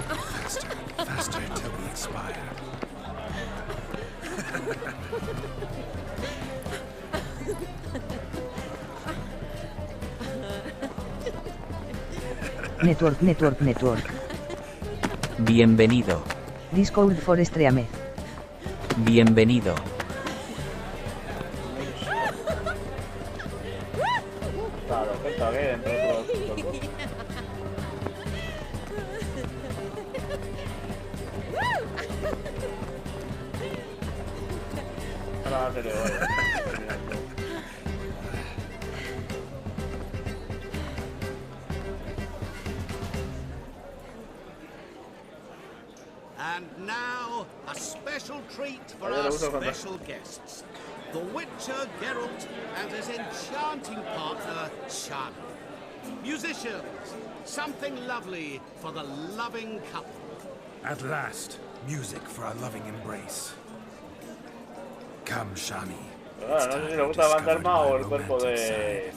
Faster, faster until we expire. Network. Bienvenido. Discord for Streamer. Bienvenido. Claro, cuenta bien, pero... Ahora te le voy. And now, a special treat for our special guests. The Witcher Geralt and his enchanting partner, Shani. Musicians, something lovely for the loving couple. At last, music for a loving embrace. Come, Shani. No sé si le gusta Vanderma o el cuerpo de...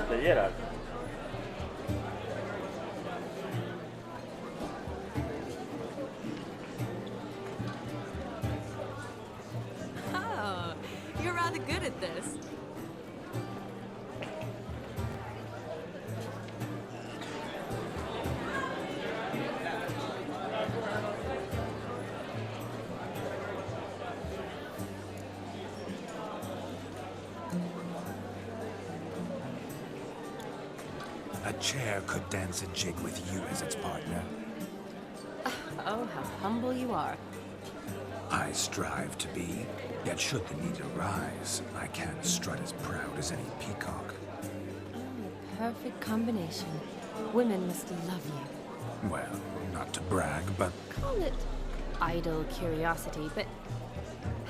de Geralt. Oh, you're rather good at this. A chair could dance a jig with you as its partner. Oh, how humble you are. I strive to be, yet should the need arise, I can't strut as proud as any peacock. Oh, a perfect combination. Women must love you. Well, not to brag, but... Call it idle curiosity, but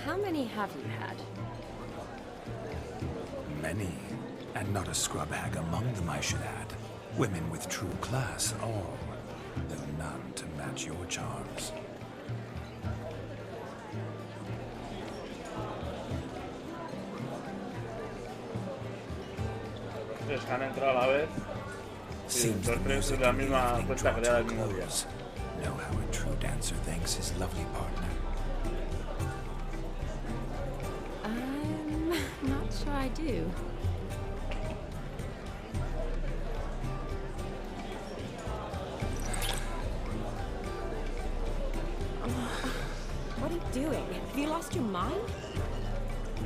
how many have you had? Many, and not a scrub hag among them, I should add. Women with true class, all, though none to match your charms. Se han entrado a la vez. Seems the music la misma cuenta creada el mismo día. Know how a true dancer thanks his lovely partner. I'm not sure I do. What are you doing? Have you lost your mind?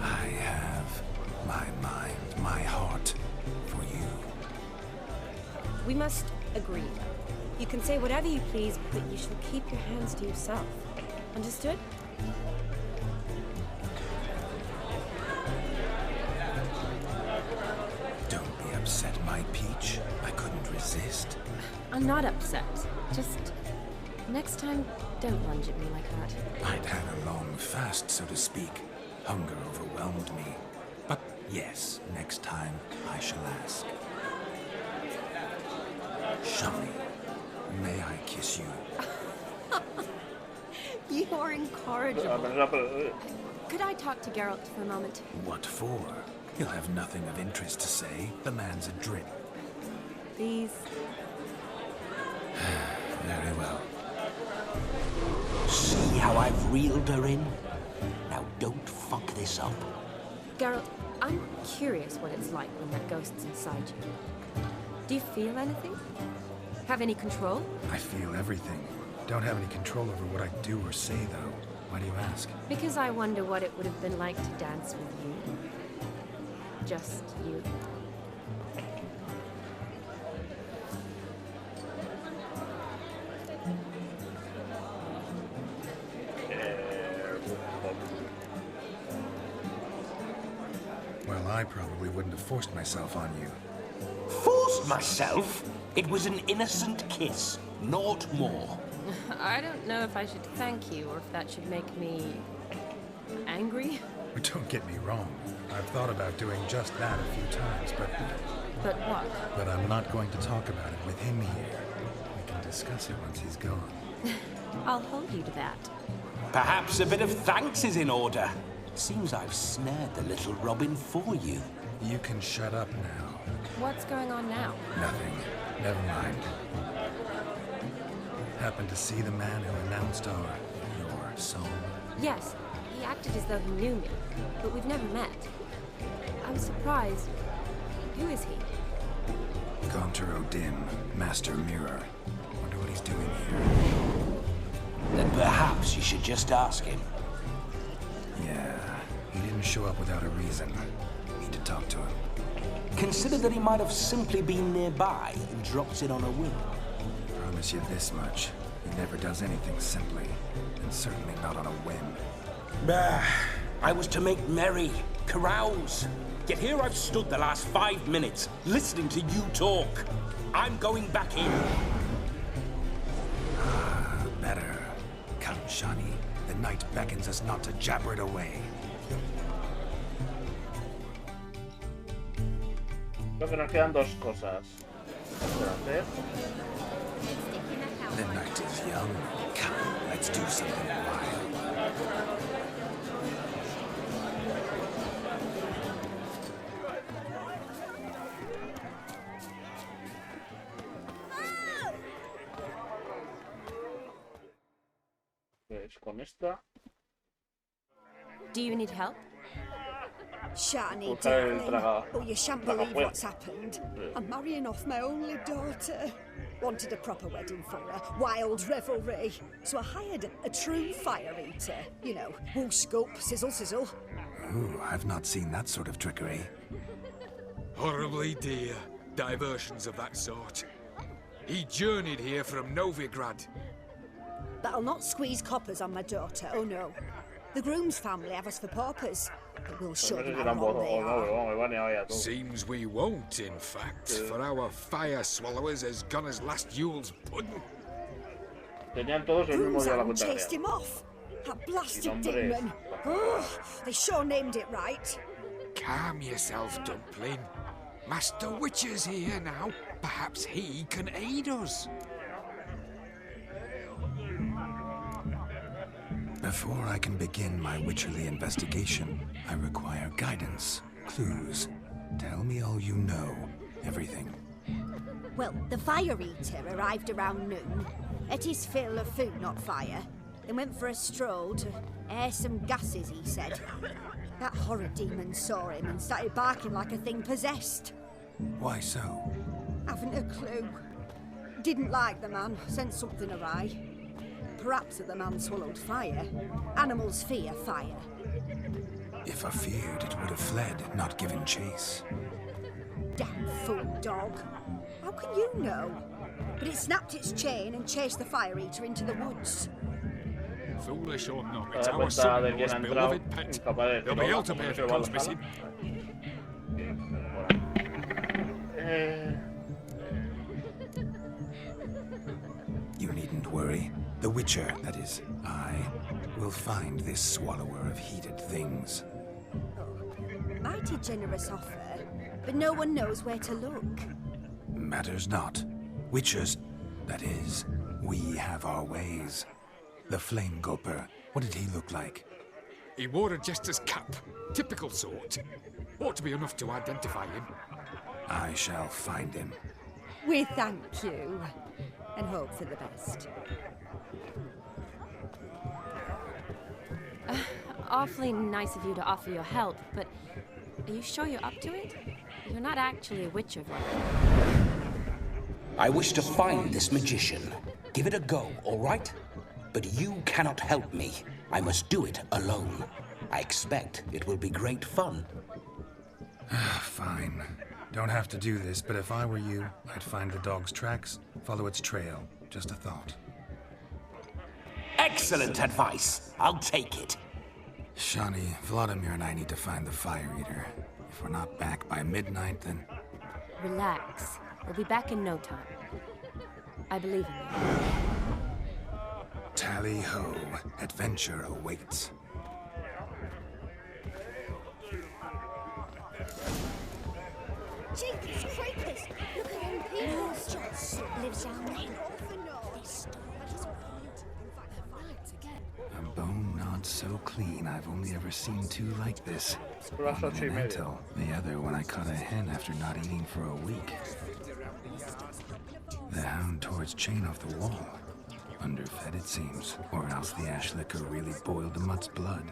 I have my mind, my heart for you. We must agree. You can say whatever you please, but you shall keep your hands to yourself. Understood? Don't be upset, my peach. I couldn't resist. I'm not upset. Just next time, don't lunge at me like that. I'd had a long fast, so to speak. Hunger overwhelmed me. But yes, next time I shall ask. Shani, may I kiss you? You are incorrigible. Could I talk to Geralt for a moment? What for? He'll have nothing of interest to say. The man's adrift. Please. Very well. See how I've reeled her in? Now don't fuck this up. Geralt, I'm curious what it's like when that ghost's inside you. Do you feel anything? Have any control? I feel everything. Don't have any control over what I do or say, though. Why do you ask? Because I wonder what it would have been like to dance with you. Just you. Well, I probably wouldn't have forced myself on you. Forced myself? It was an innocent kiss, naught more. I don't know if I should thank you or if that should make me angry. Don't get me wrong. I've thought about doing just that a few times, but... But what? But I'm not going to talk about it with him here. We can discuss it once he's gone. I'll hold you to that. Perhaps a bit of thanks is in order. It seems I've snared the little Robin for you. You can shut up now. What's going on now? Nothing. Never mind. Happened to see the man who announced your song? Yes, he acted as though he knew me, but we've never met. I was surprised. Who is he? Gaunter O'Dim, Master Mirror. Wonder what he's doing here. Then perhaps you should just ask him. Yeah, he didn't show up without a reason. Need to talk to him. Consider that he might have simply been nearby and dropped in on a whim. Promise you this much. He never does anything simply, and certainly not on a whim. I was to make merry, carouse. Yet here I've stood the last 5 minutes, listening to you talk. I'm going back in. Better. Come, Shani. The night beckons us not to jabber it away. Creo que nos quedan dos cosas. The night is young. Come, let's do something wild. Pues con esta. Do you need help? Shani, darling. Oh, you shan't believe what's happened. I'm marrying off my only daughter. Wanted a proper wedding for her, wild revelry. So I hired a true fire eater. You know, whoosh, gulp, sizzle, sizzle. Ooh, I've not seen that sort of trickery. Horribly dear diversions of that sort. He journeyed here from Novigrad. But I'll not squeeze coppers on my daughter, oh no. The groom's family have us for paupers. But we'll show them how wrong they are. Seems we won't, in fact, for our fire swallowers has gone as last Yule's pudding. Groom's haven't chased him off. That blasted demon. Oh, they sure named it right. Calm yourself, Dumpling. Master Witcher's here now. Perhaps he can aid us. Before I can begin my witcherly investigation, I require guidance, clues. Tell me all you know, everything. Well, the fire eater arrived around noon, ate his fill of food, not fire, then went for a stroll to air some gases, he said. That horror demon saw him and started barking like a thing possessed. Why so? Haven't a clue. Didn't like the man, sensed something awry. Perhaps that the man swallowed fire. Animals fear fire. If I feared, it would have fled, not given chase. Damn fool dog. How can you know? But it snapped its chain and chased the fire eater into the woods. Foolish or not, it's our son-in-law's beloved pet. They'll be held to pay if it goes missing. You needn't worry. The Witcher, that is, I, will find this swallower of heated things. Mighty generous offer, but no one knows where to look. Matters not. Witchers, that is, we have our ways. The Flame Gulper, what did he look like? He wore a jester's cap. Typical sort. Ought to be enough to identify him. I shall find him. We thank you, and hope for the best. Awfully nice of you to offer your help, but are you sure you're up to it? You're not actually a witcher, right? I wish to find this magician. Give it a go, all right? But you cannot help me. I must do it alone. I expect it will be great fun. Fine. Don't have to do this, but if I were you, I'd find the dog's tracks, follow its trail. Just a thought. Excellent advice. I'll take it. Shani, Vladimir and I need to find the Fire Eater. If we're not back by midnight, then... Relax. We'll be back in no time. I believe in you. Tally-ho. Adventure awaits. Jeepers creepers! Look at them people! Just lives down there. A bone not so clean I've only ever seen two like this. One in an antle, the other when I caught a hen after not eating for a week. The hound tore its chain off the wall. Underfed it seems, or else the ash liquor really boiled the mutt's blood.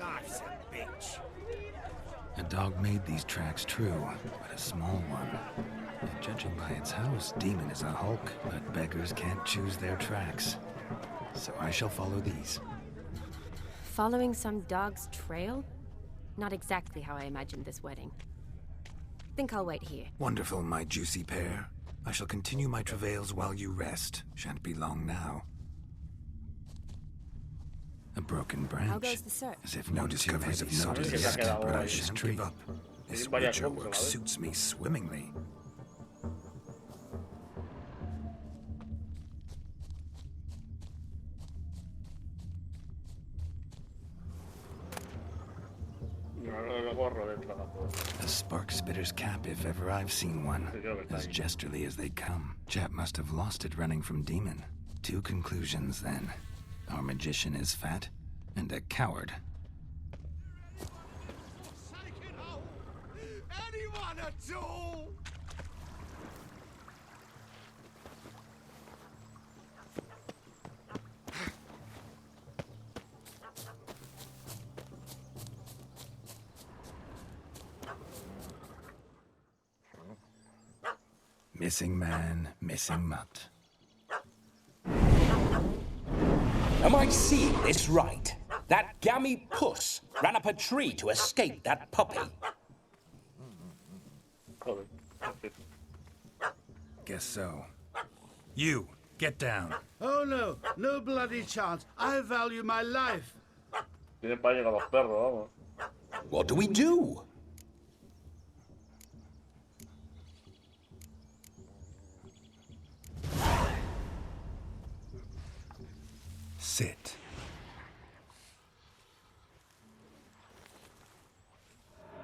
Life's a bitch. A dog made these tracks true, but a small one. And judging by its house, Demon is a hulk, but beggars can't choose their tracks. So I shall follow these. Following some dog's trail? Not exactly how I imagined this wedding. Think I'll wait here. Wonderful, my juicy pair. I shall continue my travails while you rest. Shan't be long now. A broken branch. How goes the search? As if no discoveries of note yet, but I shan't give up. This witcher work suits me swimmingly. A spark spitter's cap if ever I've seen one. As jesterly as they come. Chap must have lost it running from Demon. Two conclusions then. Our magician is fat, and a coward. Anyone at all? Missing man, missing mutt. Am I seeing this right? That gammy puss ran up a tree to escape that puppy. Guess so. You, get down. Oh no, no bloody chance. I value my life. What do we do? Sit.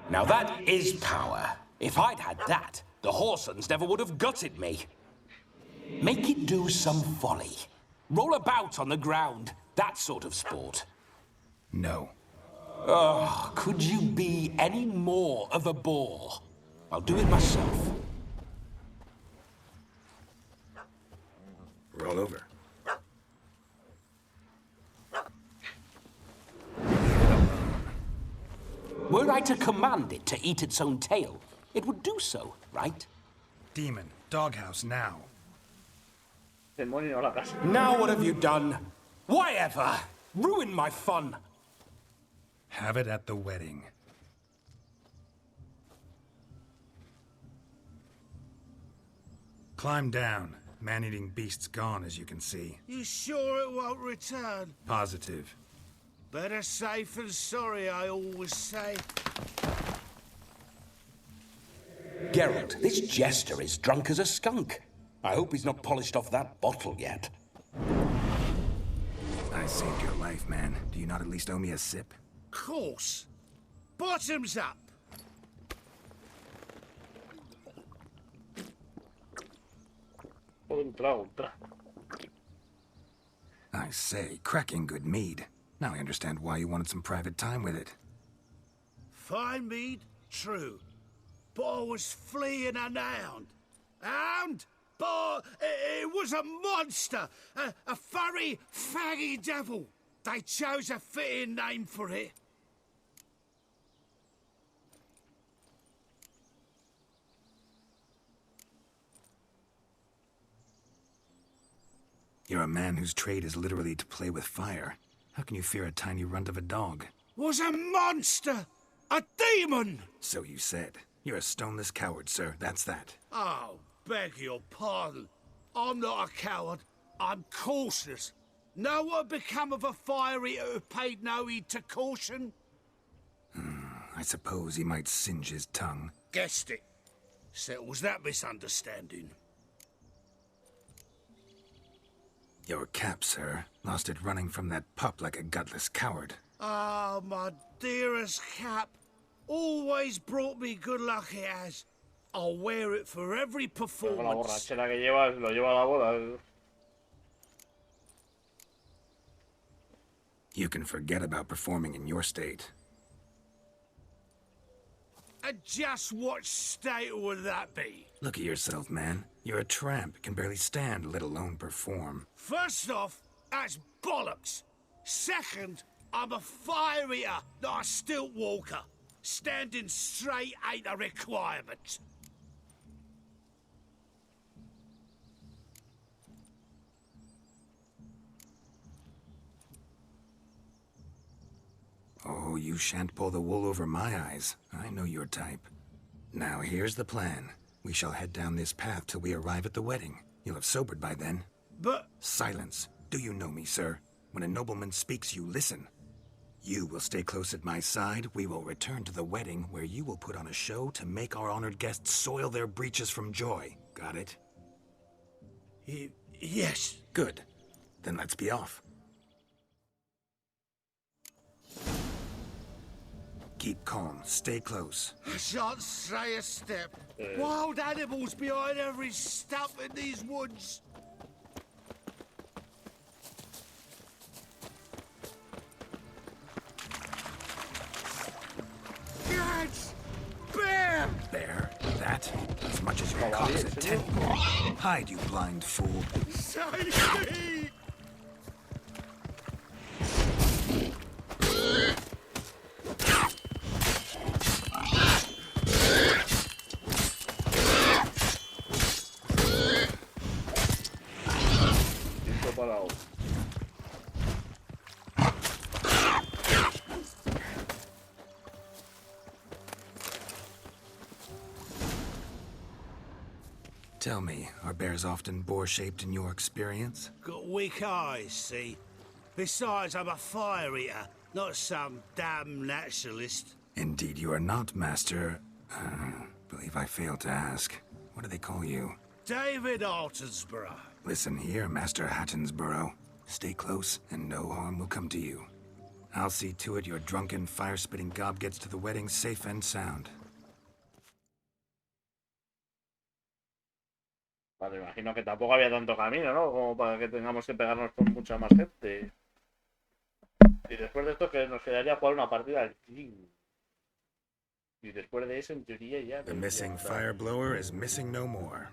Now that is power. If I'd had that, the Horsons never would have gutted me. Make it do some folly. Roll about on the ground. That sort of sport. No. Oh, could you be any more of a bore? I'll do it myself. Roll over. Were I to command it to eat its own tail, it would do so, right? Demon, doghouse now. Now what have you done? Why ever? Ruin my fun. Have it at the wedding. Climb down. Man-eating beast's gone, as you can see. You sure it won't return? Positive. Better safe than sorry, I always say. Geralt, this jester is drunk as a skunk. I hope he's not polished off that bottle yet. I saved your life, man. Do you not at least owe me a sip? Course. Bottoms up. I say, cracking good mead. Now I understand why you wanted some private time with it. Fine mead, true. But I was fleeing an hound. Hound? But it was a monster. A furry, faggy devil. They chose a fitting name for it. You're a man whose trade is literally to play with fire. How can you fear a tiny runt of a dog? Was a monster! A demon! So you said. You're a stoneless coward, sir. That's that. Oh, beg your pardon. I'm not a coward. I'm cautious. Know what become of a fire eater who paid no heed to caution? I suppose he might singe his tongue. Guessed it. Settles that misunderstanding. Your cap, sir. Lost it running from that pup like a gutless coward. Ah, my dearest cap. Always brought me good luck it has. I'll wear it for every performance. La borrachera que llevas, lo lleva a la boda. You can forget about performing in your state. And just what state would that be? Look at yourself, man. You're a tramp, can barely stand, let alone perform. First off, that's bollocks. Second, I'm a fire eater, not a stilt walker. Standing straight ain't a requirement. Oh, you shan't pull the wool over my eyes. I know your type. Now, here's the plan. We shall head down this path till we arrive at the wedding. You'll have sobered by then. But... Silence. Do you know me, sir? When a nobleman speaks, you listen. You will stay close at my side. We will return to the wedding, where you will put on a show to make our honored guests soil their breeches from joy. Got it? Yes. Good. Then let's be off. Keep calm. Stay close. I shan't stray a step. Wild animals behind every stump in these woods. Gads! Bear! Bear? That? As much as your cock's a tentacle. Hide, you blind fool. Save me! Tell me, are bears often boar-shaped in your experience? Got weak eyes, see? Besides, I'm a fire eater, not some damn naturalist. Indeed you are not, Master... believe I failed to ask. What do they call you? David Altonsborough. Listen here, Master Hattonsborough. Stay close, and no harm will come to you. I'll see to it your drunken, fire-spitting gob gets to the wedding safe and sound. Vale, imagino que tampoco había tanto camino, ¿no? Como para que tengamos que pegarnos con mucha más gente. Y después de esto que nos quedaría jugar una partida al King. Y después de eso, en teoría, ya... The missing fire blower is missing no more.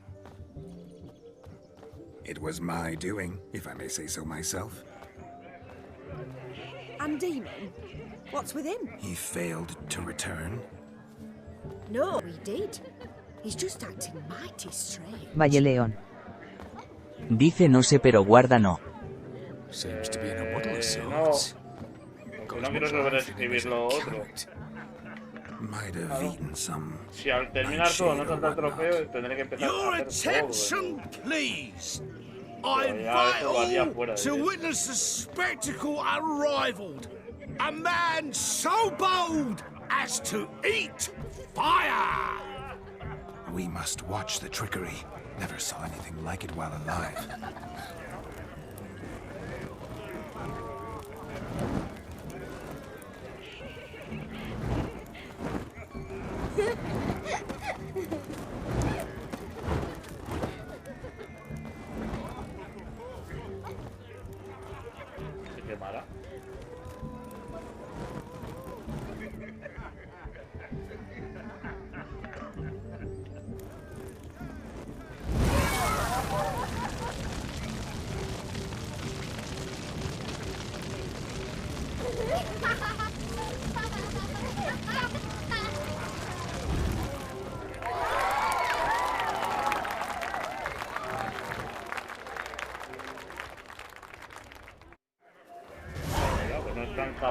It was my doing, if I may say so myself. And Demon? What's with him? He failed to return. No, he did. He's just acting mighty strange. Valle León. Dice no sé pero guarda no. Seems to be in a muddle of sorts. No quiero volver a escribir lo otro. Might have eaten some. Si al terminar todo no salta el trofeo, tendré que empezar Your a hacer attention, todo. please. I invite all to witness a spectacle unrivaled. A man so bold as to eat fire. We must watch the trickery. Never saw anything like it while alive. Se quemará.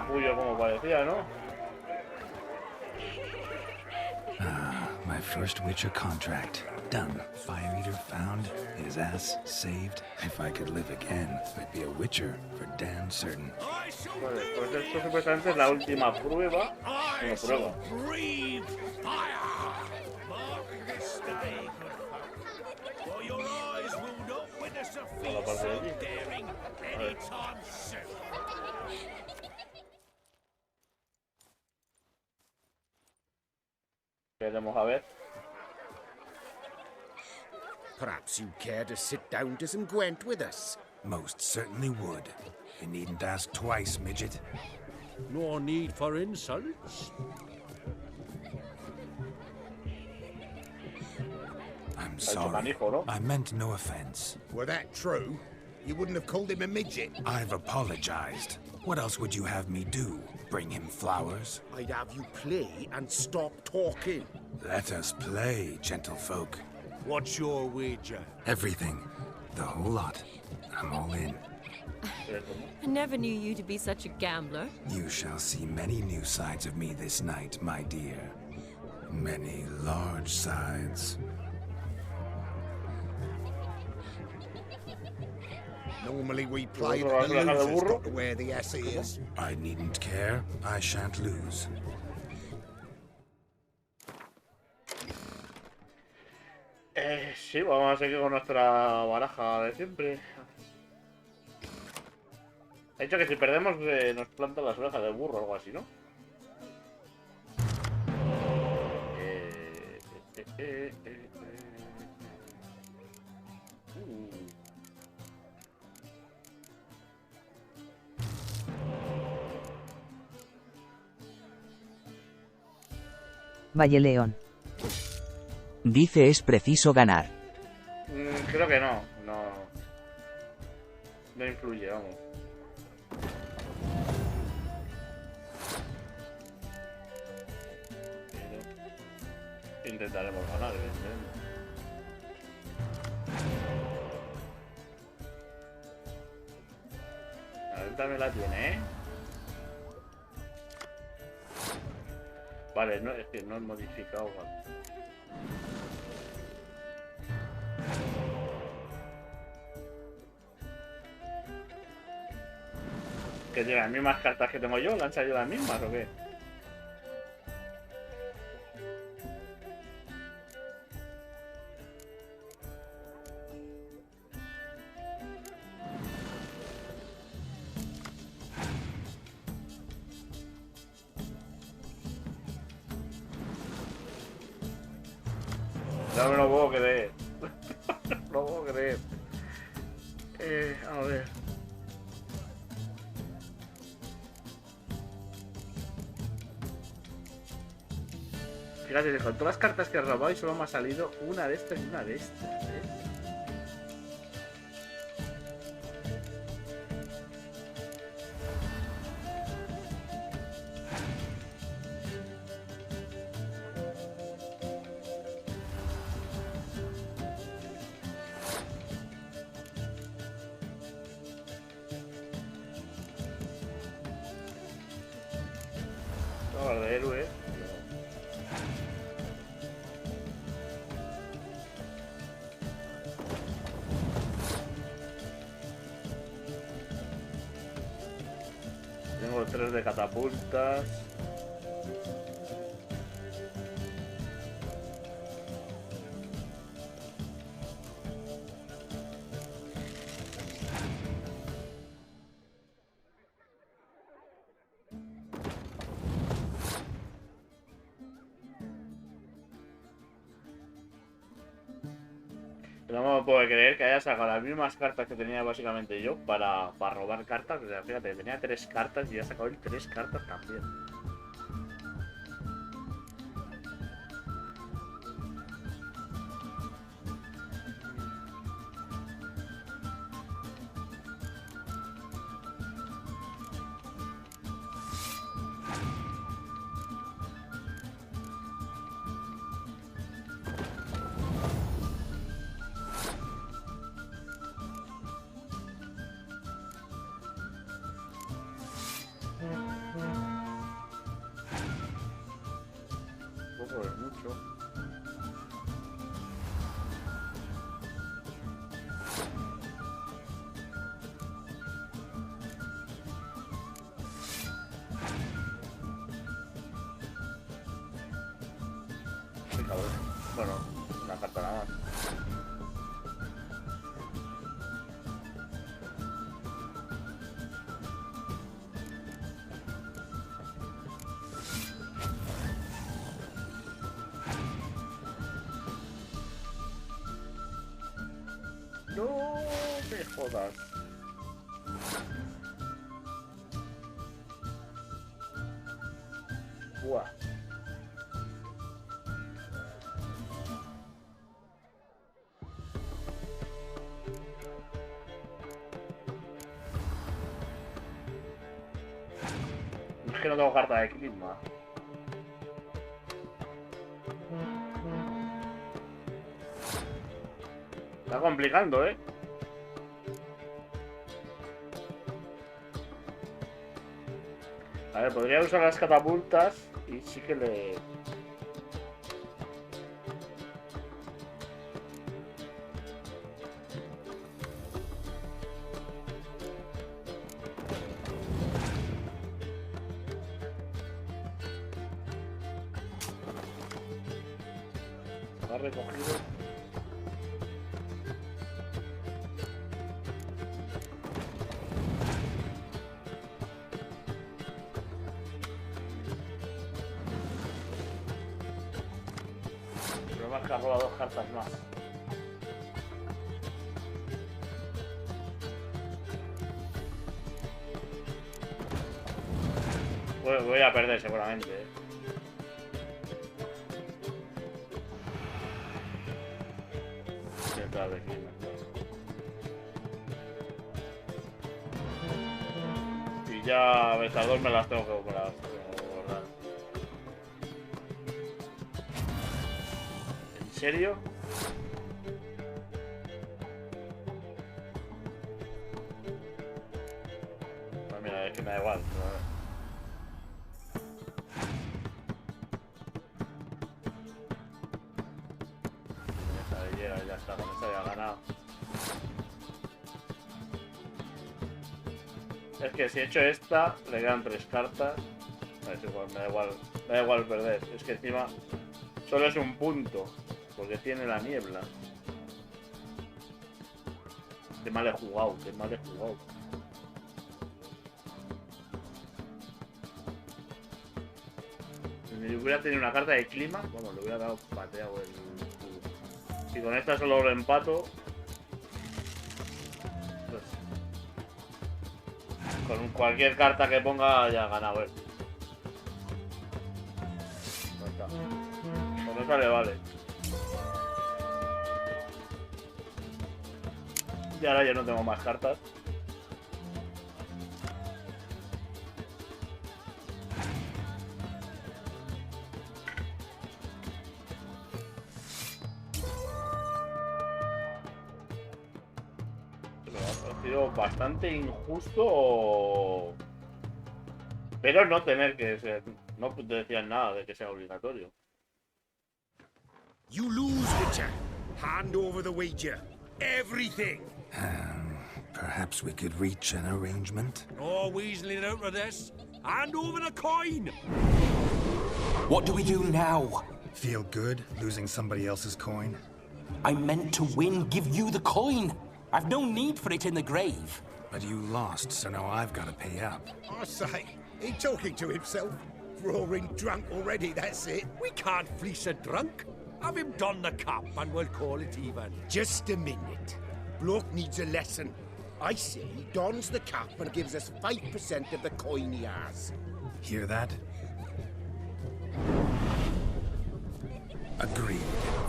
capullo como parecía, ¿no? Ah, my first Witcher contract. Done. Fire Eater found. His ass saved. If I could live again, I'd be a Witcher for damn certain. Vale, pues esto supuestamente es la última prueba. Una prueba. A la parte de allí. A ver. Queremos a ver. Perhaps you care to sit down to some Gwent with us? Most certainly would. You needn't ask twice, midget. No need for insults. I'm sorry. I meant no offense. Were that true, you wouldn't have called him a midget. I've apologized. What else would you have me do? Bring him flowers? I'd have you play and stop talking. Let us play, gentlefolk. What's your wager? Everything. The whole lot. I'm all in. I never knew you to be such a gambler. You shall see many new sides of me this night, my dear. Many large sides. Normally we play that the loser's got to wear the S ears. I needn't care. I shan't lose. Sí, vamos a seguir con nuestra baraja de siempre. Ha dicho que si perdemos nos planta las orejas de burro o algo así, ¿no? Valle León. Dice es preciso ganar. Creo que no. No influye, vamos. Pero intentaremos ganar, evidentemente. A ver, también la tiene, ¿eh? Vale, no, es que no he modificado, vale. ¿Que tiene las mismas cartas que tengo yo? ¿Lanza yo las mismas o qué? No me lo puedo creer. No lo puedo creer. A ver. Fíjate, con todas las cartas que he robado y solo me ha salido una de estas y una de estas, ¿eh? No, de héroe. Tengo 3 de catapultas. No me puedo creer que haya sacado las mismas cartas que tenía básicamente yo para robar cartas. O sea, fíjate, tenía 3 cartas y ha sacado él 3 cartas también. Bueno, una carta nada más. No me jodas. Buah. Es que no tengo carta de clima. Está complicando, ¿eh? A ver, podría usar las catapultas y sí que le... Ha recogido... Me ha robado 2 cartas más. Voy a perder seguramente, ¿eh? Detrás de aquí, y ya estas 2 me las tengo que comprar. ¿En serio? Pues mira, es que me da igual. Ya está, con esta ya ha ganado. Es que si he hecho esta, le quedan 3 cartas. Es igual, me da igual perder. Es que encima solo es un punto. Porque tiene la niebla. Qué mal he jugado, qué mal he jugado. Si me hubiera tenido una carta de clima, bueno, le hubiera dado pateado el... Y con esta solo lo empato. Pues, con cualquier carta que ponga ya ha ganado él. Con esta le vale. Y ahora ya no tengo más cartas. Ha sido bastante injusto, pero no tener que ser, no decían nada de que sea obligatorio. You lose, Witcher. Hand over the wager. Everything. Perhaps we could reach an arrangement. No weaseling out of this. Hand over the coin. What do we do now? Feel good losing somebody else's coin? I meant to win, give you the coin. I've no need for it in the grave. But you lost, so now I've got to pay up. I say, he talking to himself? Roaring drunk already, that's it. We can't fleece a drunk. Have him don the cap and we'll call it even. Just a minute. Bloke needs a lesson. I say he dons the cap and gives us 5% of the coin he has. Hear that? Agreed.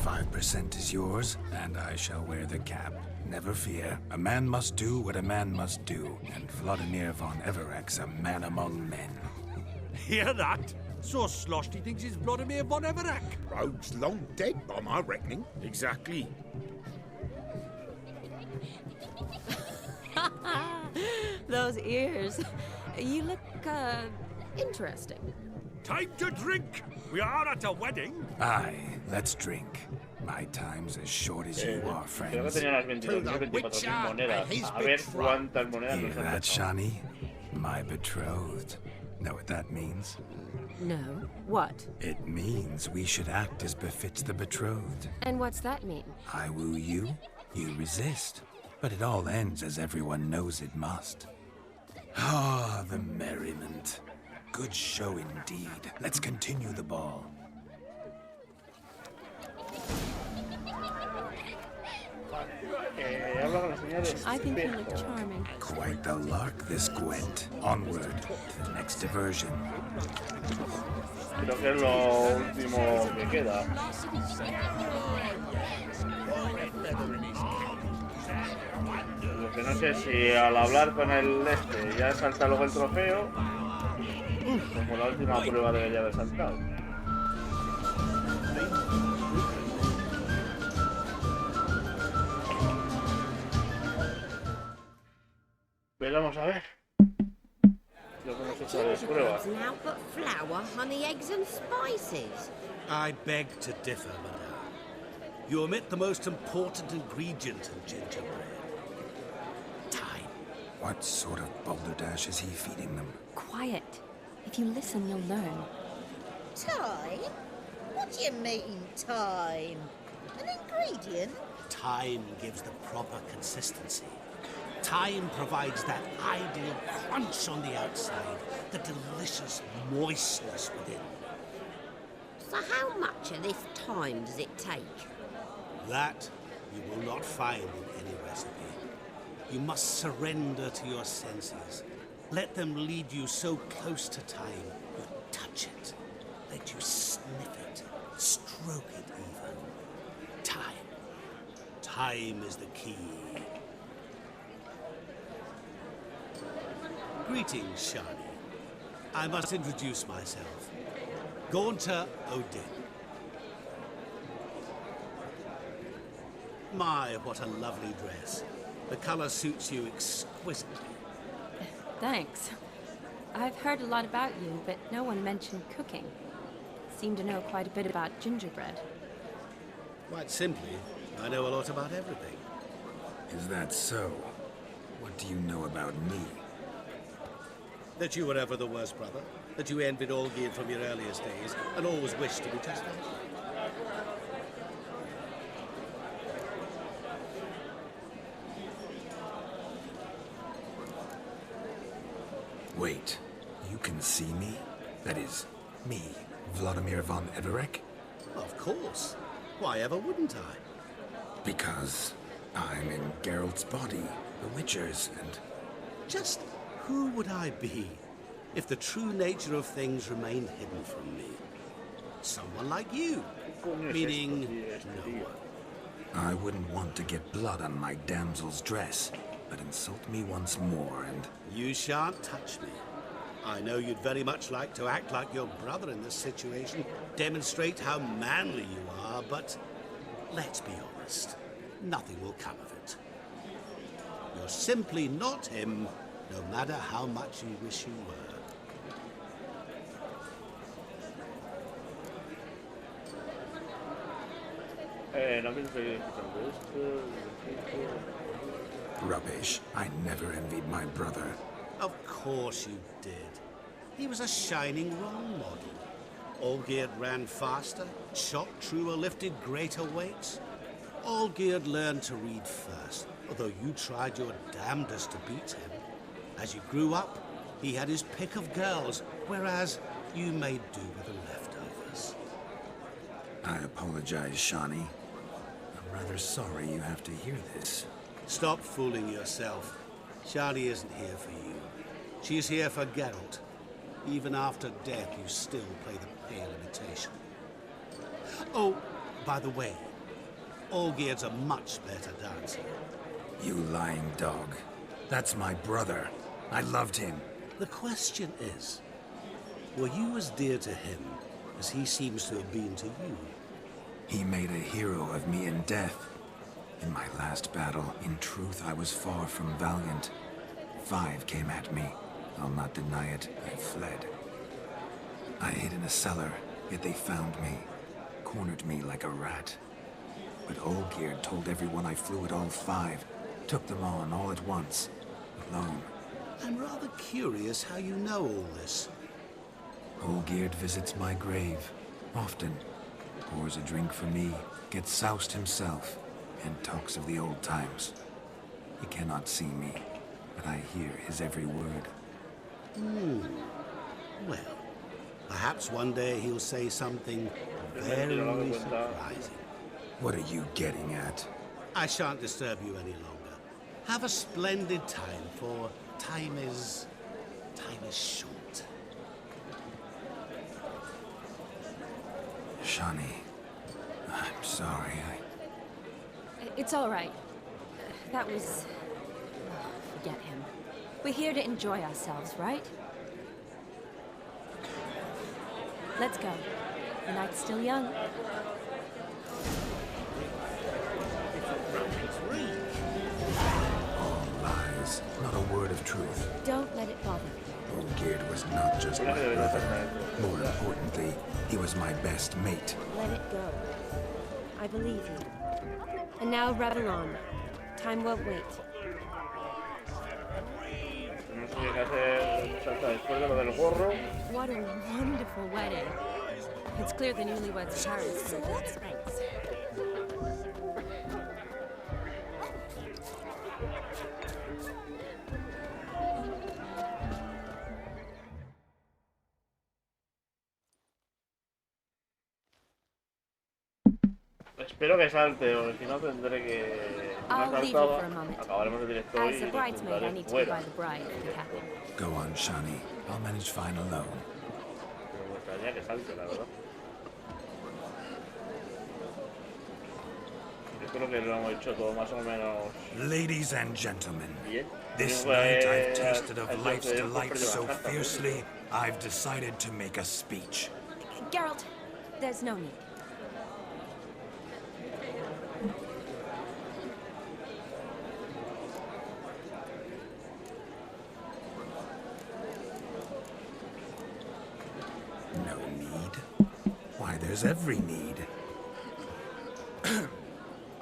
5% is yours, and I shall wear the cap. Never fear. A man must do what a man must do, and Vladimir von Everek's a man among men. Hear that? So sloshed he thinks he's Vladimir von Everek. Rogue's long dead by my reckoning. Exactly. Those ears. You look, interesting. Time to drink! We are at a wedding. Aye, let's drink. My time's as short as you are, friends. Creo que tenía las 24.000 monedas. A ver cuántas monedas nos han Hear that, dejado. Shani? My betrothed. Know what that means? No. What? It means we should act as befits the betrothed. And what's that mean? I woo you, you resist. But it all ends as everyone knows it must. Ah, the merriment. Good show indeed. Let's continue the ball. I think you look charming. Quite the lark, this Gwent. Onward to the next diversion. Creo que es lo último que queda. Lo que no sé si al hablar con el ya salta luego el trofeo, como la última prueba debería haber saltado. Pero vamos a ver. Lo que nos hecho de prueba. Now but flour, honey, eggs and spices. I beg to differ, madame. You omit the most important ingredient in gingerbread. Time. What sort of balderdash is he feeding them? Quiet. If you listen, you'll learn. Time? What do you mean, time? An ingredient? Time gives the proper consistency. Time provides that ideal crunch on the outside, the delicious moistness within. So how much of this time does it take? That you will not find in any recipe. You must surrender to your senses. Let them lead you so close to time, you touch it. Let you sniff it, stroke it even. Time. Time is the key. Greetings, Shani. I must introduce myself. Gaunter Odin. My, what a lovely dress. The color suits you exquisitely. Thanks. I've heard a lot about you, but no one mentioned cooking. Seem to know quite a bit about gingerbread. Quite simply, I know a lot about everything. Is that so? What do you know about me? That you were ever the worst brother, that you envied Olgierd from your earliest days, and always wished to be just like him. Wait, you can see me? That is, me, Vladimir von Everek? Of course. Why ever wouldn't I? Because I'm in Geralt's body, the Witcher's, and... Just who would I be if the true nature of things remained hidden from me? Someone like you, meaning no one. I wouldn't want to get blood on my damsel's dress, but insult me once more and... You shan't touch me. I know you'd very much like to act like your brother in this situation, demonstrate how manly you are, but let's be honest, nothing will come of it. You're simply not him, no matter how much you wish you were. Rubbish. I never envied my brother. Of course you did. He was a shining role model. Olgierd ran faster, shot truer, lifted greater weights. Olgierd learned to read first, although you tried your damnedest to beat him. As you grew up, he had his pick of girls, whereas you made do with the leftovers. I apologize, Shani. I'm rather sorry you have to hear this. Stop fooling yourself. Shani isn't here for you. She's here for Geralt. Even after death, you still play the pale imitation. Oh, by the way, Olgierd's a much better dancer. You lying dog. That's my brother. I loved him. The question is, were you as dear to him as he seems to have been to you? He made a hero of me in death. In my last battle, in truth, I was far from valiant. 5 came at me. I'll not deny it, I fled. I hid in a cellar, yet they found me, cornered me like a rat. But Olgierd told everyone I flew at all 5, took them on all at once, alone. I'm rather curious how you know all this. Olgierd visits my grave, often. Pours a drink for me, gets soused himself, and talks of the old times. He cannot see me, but I hear his every word. Well, perhaps one day he'll say something very surprising. What are you getting at? I shan't disturb you any longer. Have a splendid time, for time is short. Shani, I'm sorry, It's all right. That was... oh, forget him. We're here to enjoy ourselves, right? Let's go. The night's still young. All lies, not a word of truth. Don't let it bother you. Olgierd was not just my brother. More importantly, he was my best mate. Let it go. I believe you. And now revel on. Time won't wait. What a wonderful wedding. It's clear the newlyweds are Paris for good space. Espero que salte, porque si no tendré que... acabaremos el directo hoy y intentaré fuera. Go on, Shani. I'll manage fine alone. Me gustaría que salte, la verdad. Yo creo que lo hemos hecho todo más o menos... Ladies and gentlemen, bien. This night I've tasted of life's delights so fiercely, I've decided to make a speech. Geralt, there's no need. No need? Why, there's every need.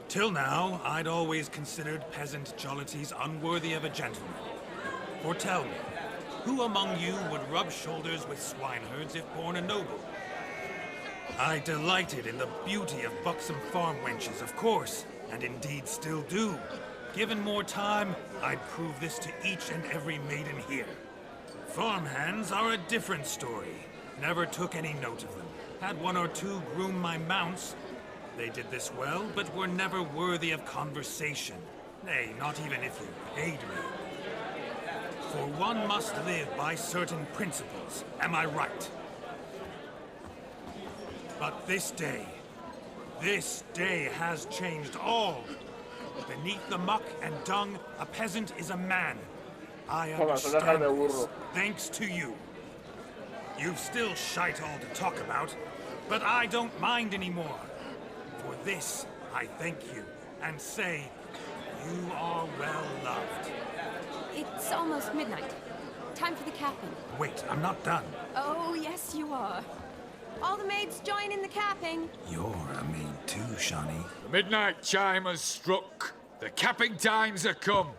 Till now, I'd always considered peasant jollities unworthy of a gentleman. For tell me, who among you would rub shoulders with swineherds if born a noble? I delighted in the beauty of buxom farm wenches, of course, and indeed still do. Given more time, I'd prove this to each and every maiden here. Farmhands are a different story. Never took any note of them. Had one or two groom my mounts. They did this well, but were never worthy of conversation. Nay, not even if you paid me. For one must live by certain principles, am I right? But this day has changed all. Beneath the muck and dung, a peasant is a man. I understand this, thanks to you. You've still shite all to talk about, but I don't mind anymore. For this, I thank you, and say, you are well loved. It's almost midnight. Time for the capping. Wait, I'm not done. Oh, yes, you are. All the maids join in the capping. You're a maid too, Shani. The midnight chime has struck. The capping times are come.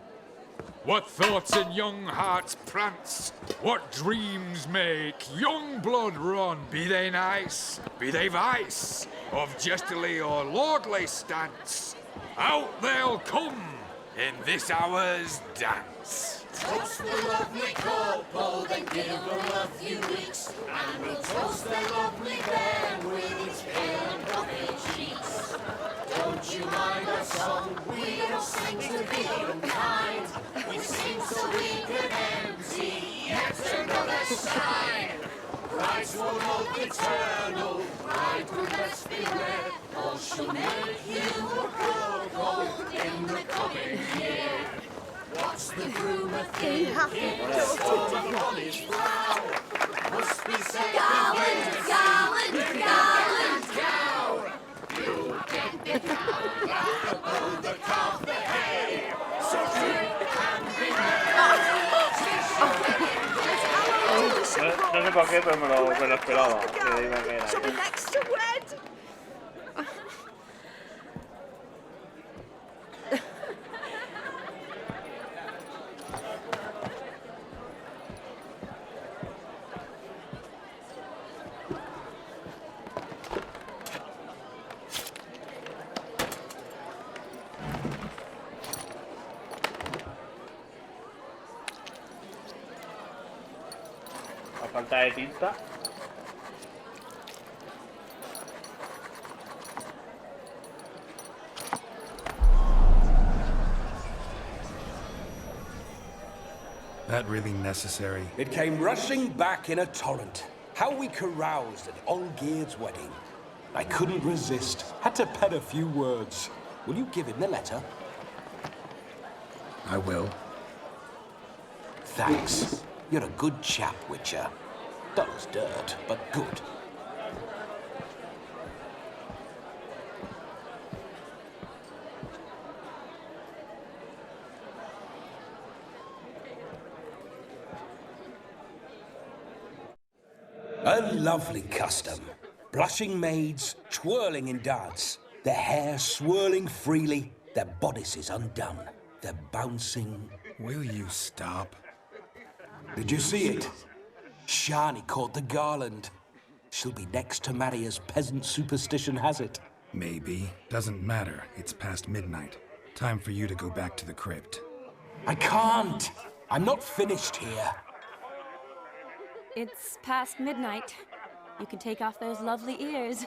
What thoughts in young hearts prance? What dreams make young blood run? Be they nice, be they vice, of jestily or lordly stance, out they'll come in this hour's dance. Toast the lovely couple, then give them a few weeks, and we'll toast the lovely band with its pale and puffy cheeks. Don't you mind our song? We don't sing to be unkind. We sing so we can empty yet another side. Brides will hope eternal, bridegroom let's beware, or she'll make you a poor gold in the coming year. What's the groom a thinking? On his brow must be said gallant, gallant, gallant cow. You get the cow above the calf the hay, so drink and be merry. No sé por qué, pero me lo esperaba. Que iba a caer ahí. Shall be next to wed. falta de tinta. That really necessary? It came rushing back in a torrent. How we caroused at Olgierd's wedding. I couldn't resist. Had to pen a few words. Will you give him the letter? I will. Thanks. You're a good chap, Witcher. Dull as dirt, but good. A lovely custom. Blushing maids, twirling in dance. Their hair swirling freely, their bodices undone. They're bouncing. Will you stop? Did you see it? Shani caught the garland. She'll be next to marry as peasant superstition has it. Maybe. Doesn't matter. It's past midnight. Time for you to go back to the crypt. I can't. I'm not finished here. It's past midnight. You can take off those lovely ears.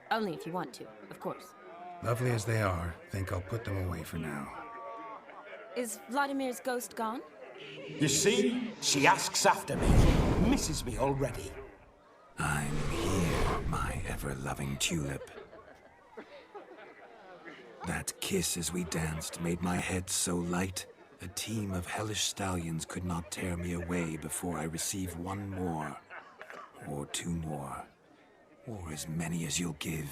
Only if you want to, of course. Lovely as they are, think I'll put them away for now. Is Vladimir's ghost gone? You see? She asks after me. Misses me already. I'm here, my ever-loving tulip. That kiss as we danced made my head so light, a team of hellish stallions could not tear me away before I receive one more. Or two more. Or as many as you'll give.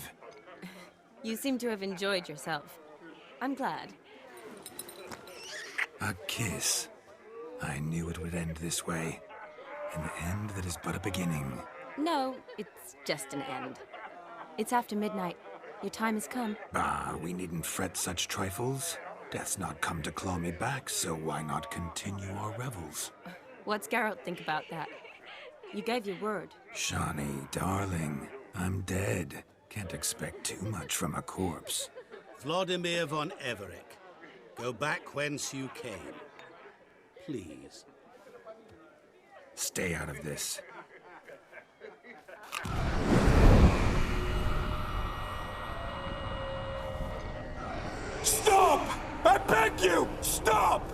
You seem to have enjoyed yourself. I'm glad. A kiss. I knew it would end this way. An end that is but a beginning. No, it's just an end. It's after midnight. Your time has come. Ah, we needn't fret such trifles. Death's not come to claw me back, so why not continue our revels? What's Geralt think about that? You gave your word. Shani, darling, I'm dead. Can't expect too much from a corpse. Vladimir von Everec, go back whence you came. Please. Stay out of this. Stop! I beg you! Stop!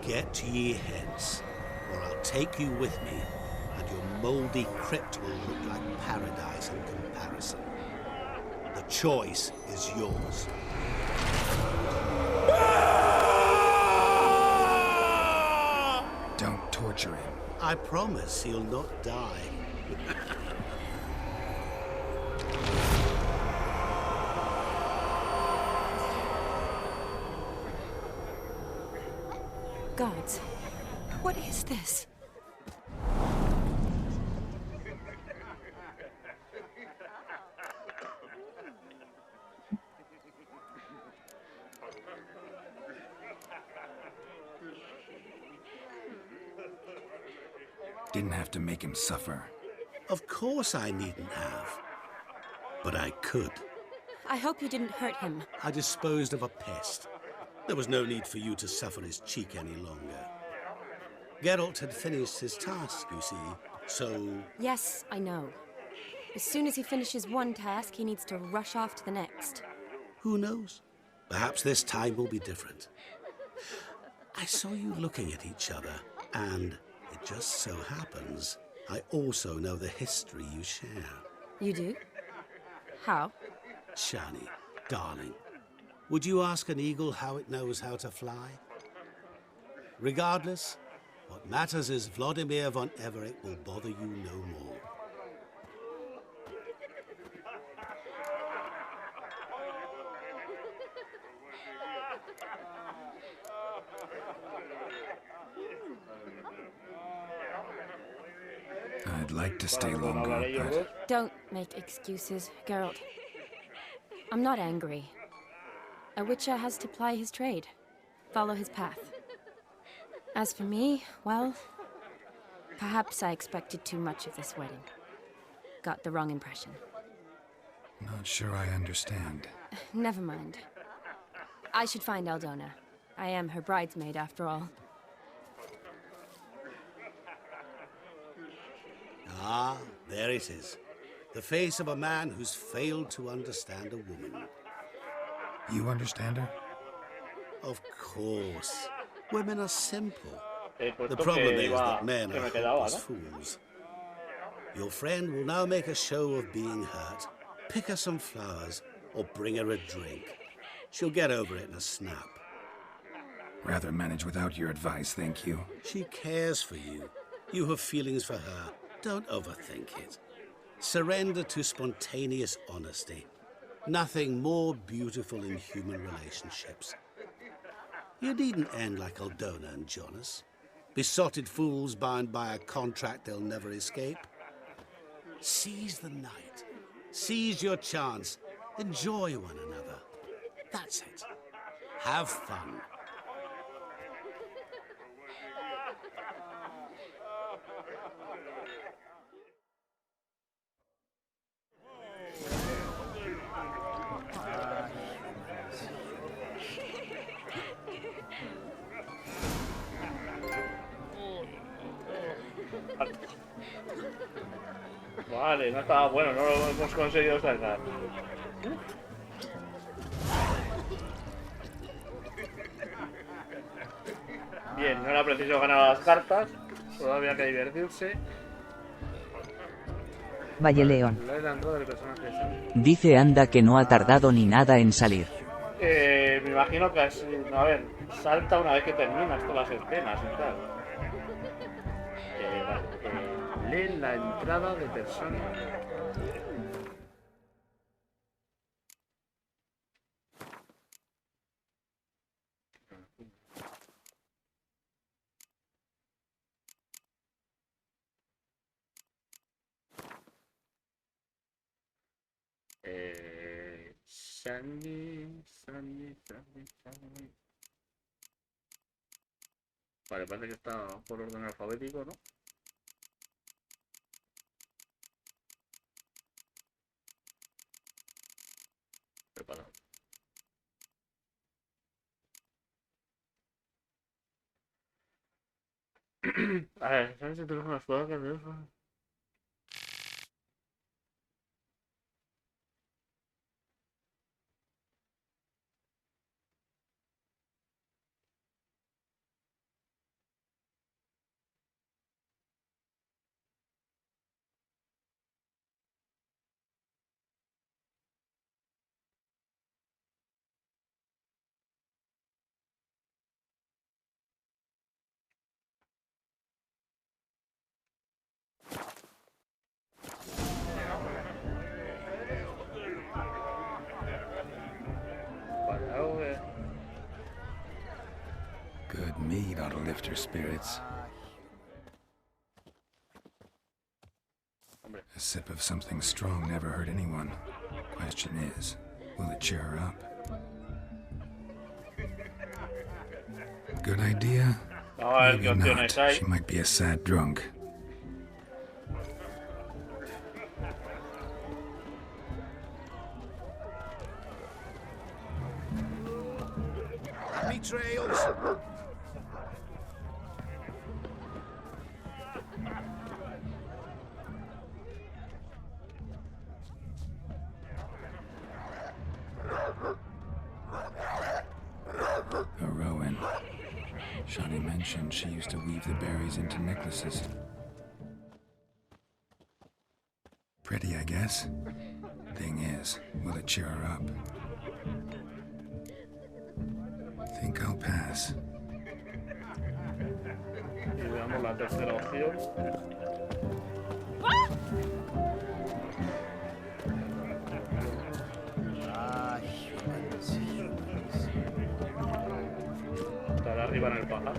Get ye hence, or I'll take you with me, and your mouldy crypt will look like paradise in comparison. The choice is yours. Don't torture him. I promise he'll not die. Gods, what is this? Didn't have to make him suffer. Of course I needn't have. But I could. I hope you didn't hurt him. I disposed of a pest. There was no need for you to suffer his cheek any longer. Geralt had finished his task, you see, so... Yes, I know. As soon as he finishes one task, he needs to rush off to the next. Who knows? Perhaps this time will be different. I saw you looking at each other, and it just so happens I also know the history you share. You do? How? Shani, darling, would you ask an eagle how it knows how to fly? Regardless, what matters is Vladimir von Everec will bother you no more. I'd like to stay longer, but... Don't make excuses, Geralt. I'm not angry. A witcher has to ply his trade, follow his path. As for me, well, perhaps I expected too much of this wedding. Got the wrong impression. Not sure I understand. Never mind. I should find Aldona. I am her bridesmaid, after all. Ah, there it is. The face of a man who's failed to understand a woman. You understand her? Of course. Women are simple. The problem is that men are hopeless fools. Your friend will now make a show of being hurt, pick her some flowers, or bring her a drink. She'll get over it in a snap. Rather manage without your advice, thank you. She cares for you. You have feelings for her. Don't overthink it. Surrender to spontaneous honesty. Nothing more beautiful in human relationships. You needn't end like Aldona and Jonas. Besotted fools bound by a contract they'll never escape. Seize the night. Seize your chance. Enjoy one another. That's it. Have fun. Vale, no estaba bueno, no lo hemos conseguido sacar. Bien, no era preciso ganar las cartas, solo había que divertirse. Valle León. Dice Anda que no ha tardado ni nada en salir. Me imagino que así, no, a ver, salta una vez que terminas todas las escenas y tal. Vale, lee la entrada de persona. Sandy. Vale, parece que está por orden alfabético, ¿no? Preparado. A ver, ¿sabes si tenemos unas cosas que hacer? Good mead ought to lift her spirits. A sip of something strong never hurt anyone. Question is, will it cheer her up? Good idea? Maybe not. She might be a sad drunk. Happy trails. A Rowan. Shani mentioned she used to weave the berries into necklaces. Pretty, I guess. Thing is, will it cheer her up? Think I'll pass. Y veamos la tercera opción. Está de arriba en el pajar.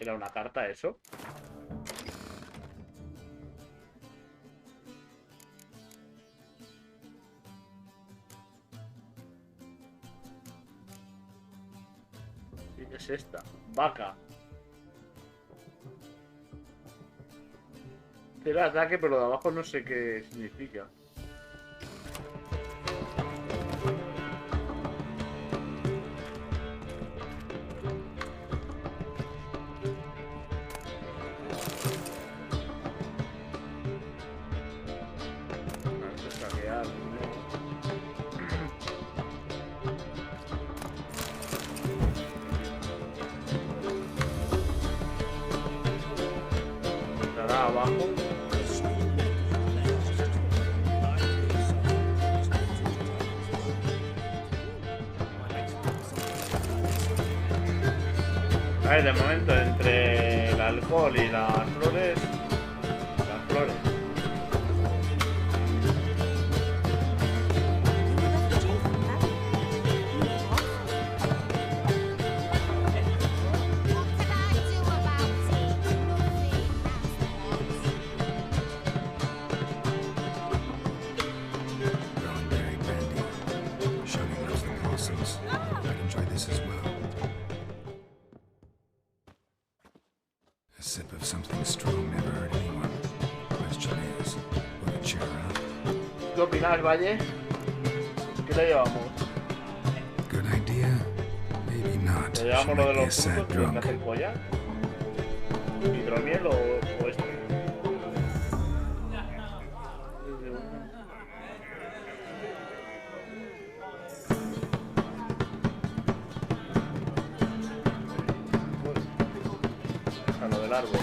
¿Era una carta eso? es esta. Vaca. Tiene ataque, pero de abajo no sé qué significa. A ver, de momento entre el alcohol y las flores. Las flores. ¿Qué opinas, Valle? ¿Qué le llevamos? Good idea. Maybe not. ¿Le llevamos lo de los frutos que hay que hacer polla? ¿Hidromiel o esto? A lo del árbol.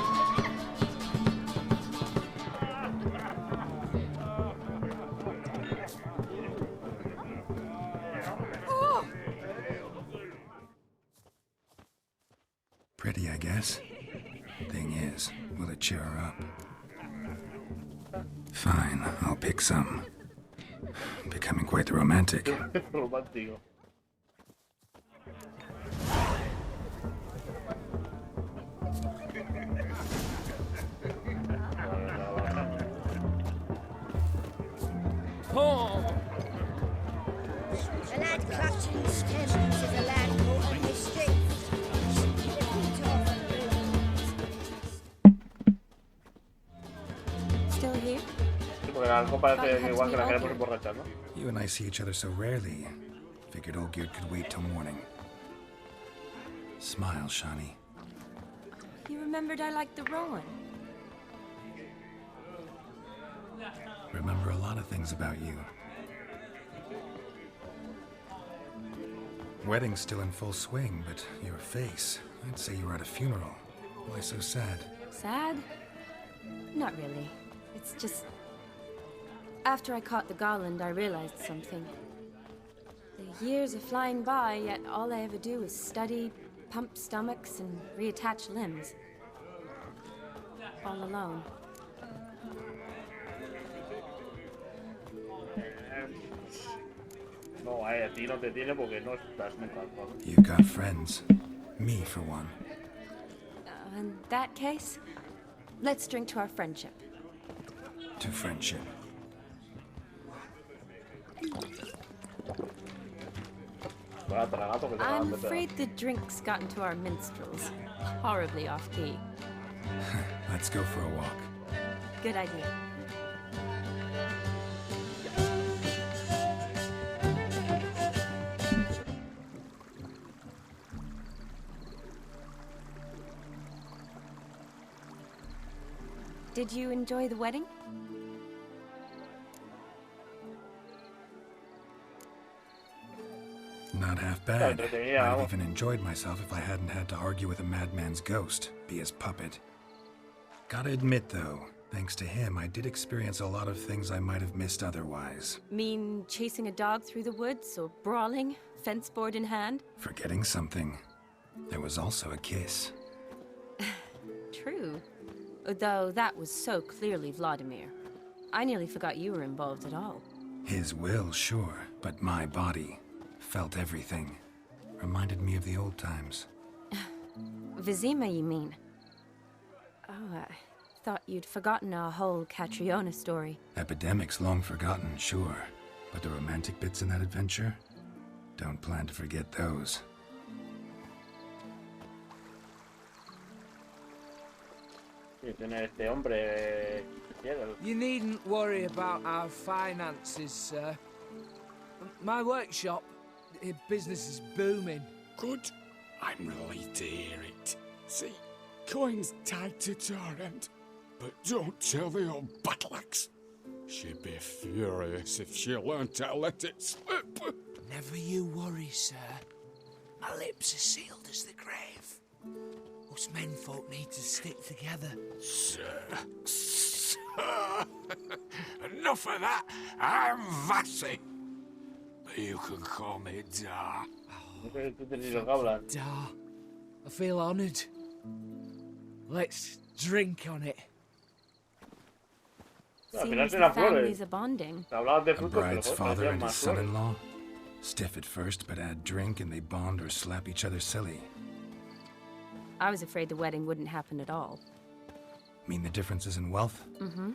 Pretty, I guess. Thing is, will it cheer her up? Fine, I'll pick some. Becoming quite the romantic. Romántico. A lad clutching stems is a lad caught in mischief. Still here? Sí, porque la copa parece igual que la queremos emborrachar, ¿no? You and I see each other so rarely. Figured old Geert could wait till morning. Smile, Shani. You remembered I liked the Rowan. Remember a lot of things about you. Wedding's still in full swing, but your face, I'd say you were at a funeral. Why so sad? Sad? Not really. It's just... After I caught the garland, I realized something. The years are flying by, yet all I ever do is study, pump stomachs, and reattach limbs. All alone. No, a ti no te tiene porque no estás nunca solo. You've got friends. Me, for one. In that case, let's drink to our friendship. To friendship. I'm afraid the drinks got into our minstrels. Horribly off-key. Let's go for a walk. Good idea. Did you enjoy the wedding? Not half bad. I'd have even enjoyed myself if I hadn't had to argue with a madman's ghost, be his puppet. Gotta admit, though, thanks to him, I did experience a lot of things I might have missed otherwise. Mean chasing a dog through the woods, or brawling, fence board in hand? Forgetting something. There was also a kiss. True. Though that was so clearly Vladimir. I nearly forgot you were involved at all. His will, sure, but my body felt everything. Reminded me of the old times. Vizima, you mean? Oh, I thought you'd forgotten our whole Catriona story. Epidemics long forgotten, sure. But the romantic bits in that adventure? Don't plan to forget those. You needn't worry about our finances, sir. My workshop, business is booming. Good. I'm relieved to hear it. See, coin's tied to Torrent. But don't tell the old buttlax. She'd be furious if she learned to let it slip. Never you worry, sir. My lips are sealed as the grave. Us menfolk need to stick together. Sir. Enough of that. I'm Vassy. But you can call me Dar. Dar. I feel honoured. Let's drink on it. Seems the families are bonding. A bride's father and his son-in-law? Stiff at first, but add drink and they bond or slap each other silly. I was afraid the wedding wouldn't happen at all. Mean the differences in wealth? Mm-hmm.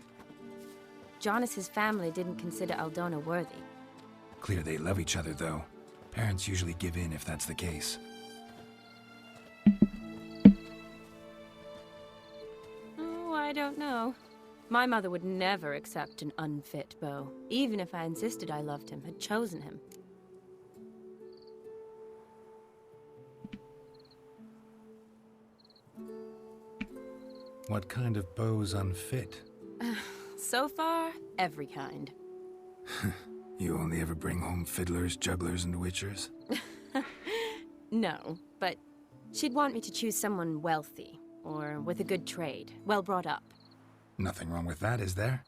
Jonas's family didn't consider Aldona worthy. Clear they love each other, though. Parents usually give in if that's the case. Oh, I don't know. My mother would never accept an unfit beau, even if I insisted I loved him, had chosen him. What kind of beau's unfit? So far, every kind. You only ever bring home fiddlers, jugglers, and witchers? No, but she'd want me to choose someone wealthy, or with a good trade, well brought up. Nothing wrong with that, is there?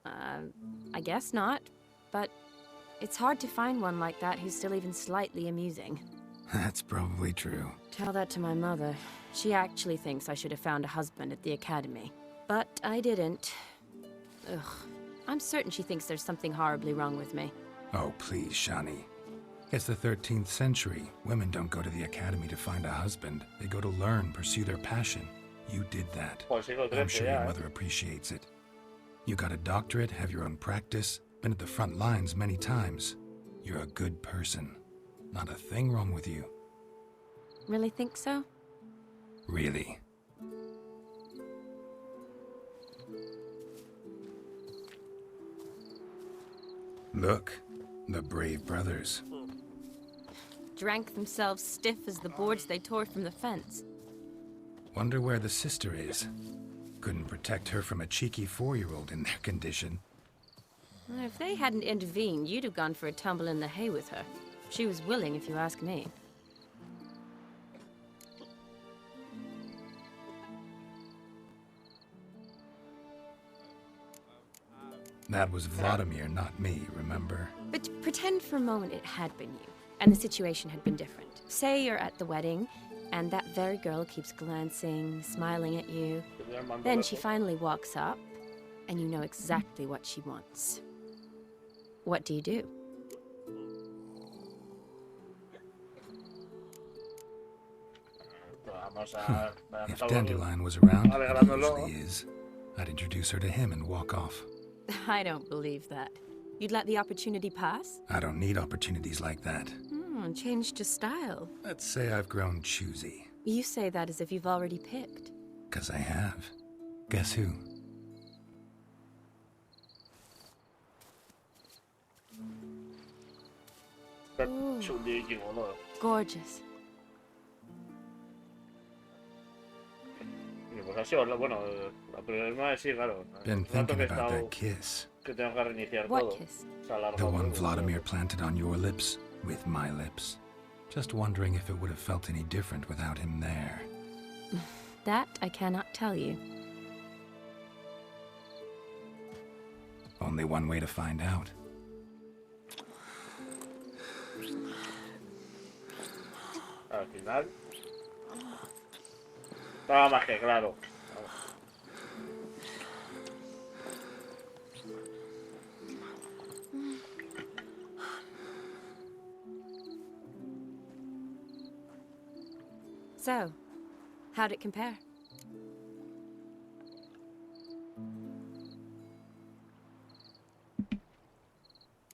I guess not, but it's hard to find one like that who's still even slightly amusing. That's probably true. Tell that to my mother. She actually thinks I should have found a husband at the academy. But I didn't. Ugh. I'm certain she thinks there's something horribly wrong with me. Oh, please, Shani. It's the 13th century. Women don't go to the academy to find a husband. They go to learn, pursue their passion. You did that. I'm sure your mother appreciates it. You got a doctorate, have your own practice, been at the front lines many times. You're a good person. Not a thing wrong with you. Really think so? Really. Look, the brave brothers. Drank themselves stiff as the boards they tore from the fence. Wonder where the sister is. Couldn't protect her from a cheeky 4-year-old in their condition. If they hadn't intervened, you'd have gone for a tumble in the hay with her. She was willing, if you ask me. That was Vladimir, not me, remember? But pretend for a moment it had been you, and the situation had been different. Say you're at the wedding, and that very girl keeps glancing, smiling at you. Then she finally walks up, and you know exactly what she wants. What do you do? If Dandelion was around, he usually is, I'd introduce her to him and walk off. I don't believe that. You'd let the opportunity pass? I don't need opportunities like that. Changed your style. Let's say I've grown choosy. You say that as if you've already picked. 'Cause I have. Guess who? Ooh. Gorgeous. Been thinking about that kiss. What kiss? The one Vladimir planted on your lips with my lips. Just wondering if it would have felt any different without him there. That I cannot tell you. Only one way to find out. Al final estaba más que claro. So, how'd it compare?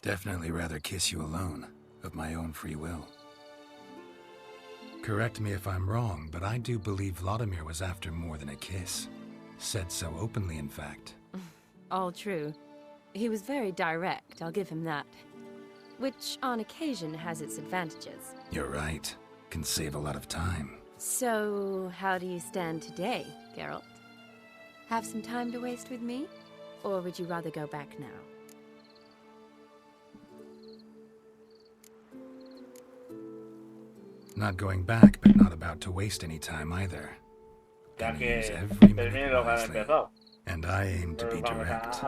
Definitely rather kiss you alone, of my own free will. Correct me if I'm wrong, but I do believe Vladimir was after more than a kiss. Said so openly, in fact. All true. He was very direct, I'll give him that. Which, on occasion, has its advantages. You're right. Can save a lot of time. So, how do you stand today, Geralt? Have some time to waste with me? Or would you rather go back now? Not going back, but not about to waste any time either. Ya que termine lo que han empezado. And I aim to be direct,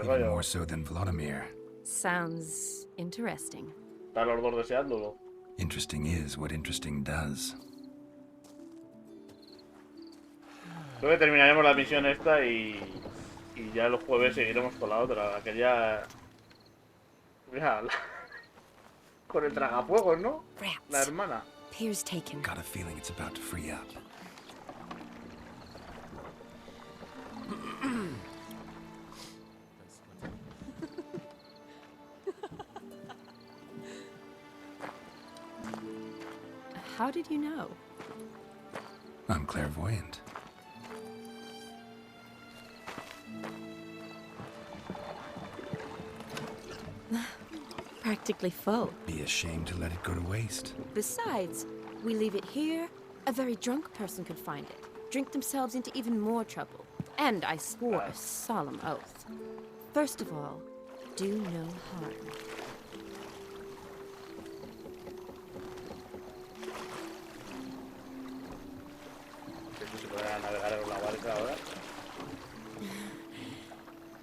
even more so than Vladimir. Sounds interesting. Están los dos deseándolo. Interesting is what interesting does. Creo que terminaremos la misión esta y ya los jueves seguiremos con la otra. La quería... Mira, con el tragafuegos, ¿no? La hermana. Pier's taken. Got a feeling it's about to free up. How did you know? I'm clairvoyant. Practically full. Be ashamed to let it go to waste. Besides, we leave it here, a very drunk person could find it, drink themselves into even more trouble. And I swore a solemn oath. First of all, do no harm.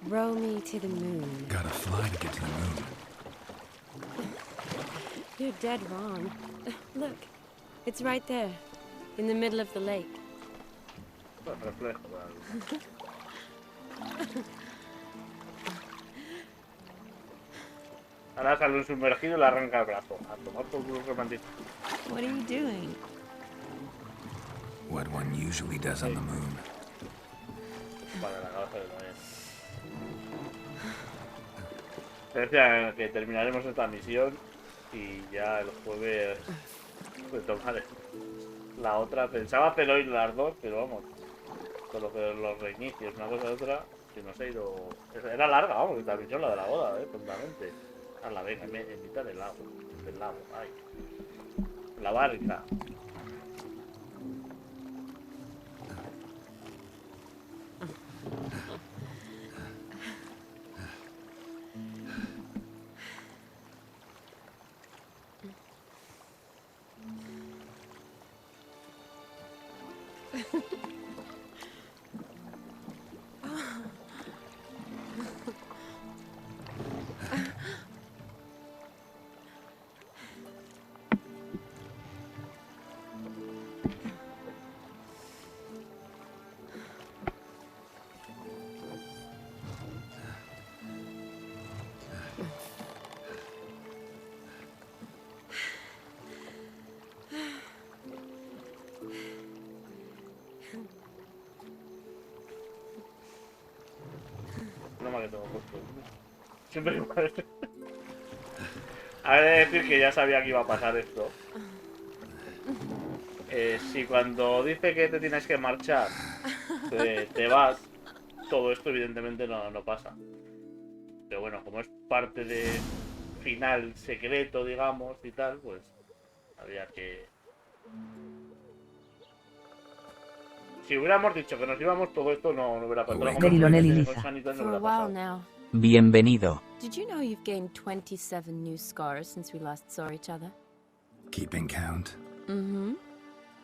Row me to the moon. Gotta fly to get to the moon. You're dead wrong. Look, it's right there, in the middle of the lake. Ahora sale un sumergido y le arranca el brazo. A tomar por culo romántico. What are you doing? What one usually does on the moon. Vale, la cabeza de también. Decía que terminaremos esta misión y ya el jueves retomaré la otra. Pensaba hacer hoy las dos, pero vamos, con lo que los reinicios, una cosa y otra, que nos ha ido... Era larga, vamos, esta misión, la de la boda, totalmente. A la venga, en mitad del lago, ay. La barca. Que tengo puesto. Siempre igual. A ver, decir que ya sabía que iba a pasar esto. Si cuando dice que te tienes que marchar te vas, todo esto evidentemente no pasa. Pero bueno, como es parte de final secreto, digamos, y tal, pues había que... Si hubiéramos dicho que nos íbamos, todo esto no hubiera pasado. Bienvenido. Did you know you've gained 27 new scars since we last saw each other? Keeping count? Mm-hmm.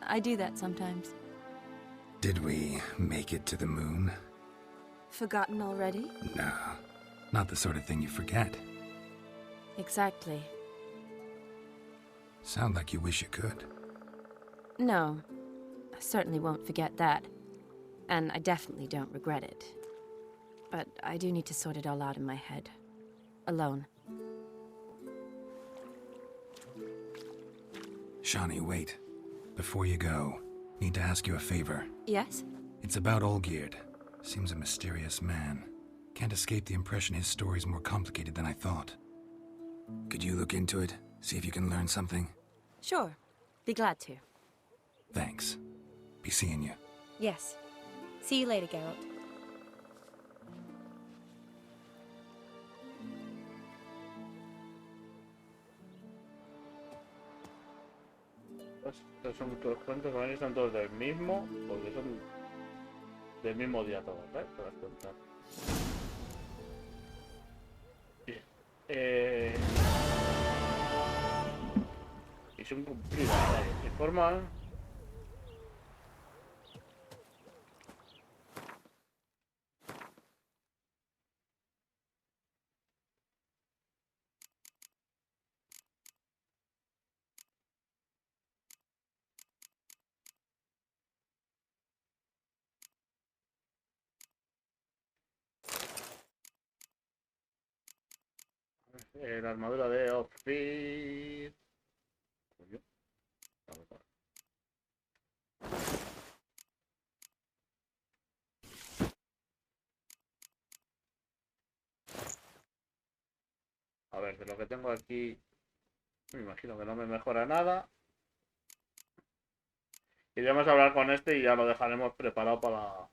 I do that sometimes. Did we make it to the moon? Forgotten already? No, not the sort of thing you forget. Exactly. Sound like you wish you could. No. I certainly won't forget that. And I definitely don't regret it. But I do need to sort it all out in my head. Alone. Shani, wait. Before you go, need to ask you a favor. Yes? It's about Olgierd. Seems a mysterious man. Can't escape the impression his story's more complicated than I thought. Could you look into it? See if you can learn something? Sure. Be glad to. Thanks. Be seeing you. Yes. See you later, Geralt. Estos son todos cuentos, que son todos del mismo, porque son del mismo día todos, ¿eh? Te vas a contar. Bien. Misión cumplida, vale. Informa. La armadura de outfit. A ver, de lo que tengo aquí, me imagino que no me mejora nada. Iremos a hablar con este y ya lo dejaremos preparado para...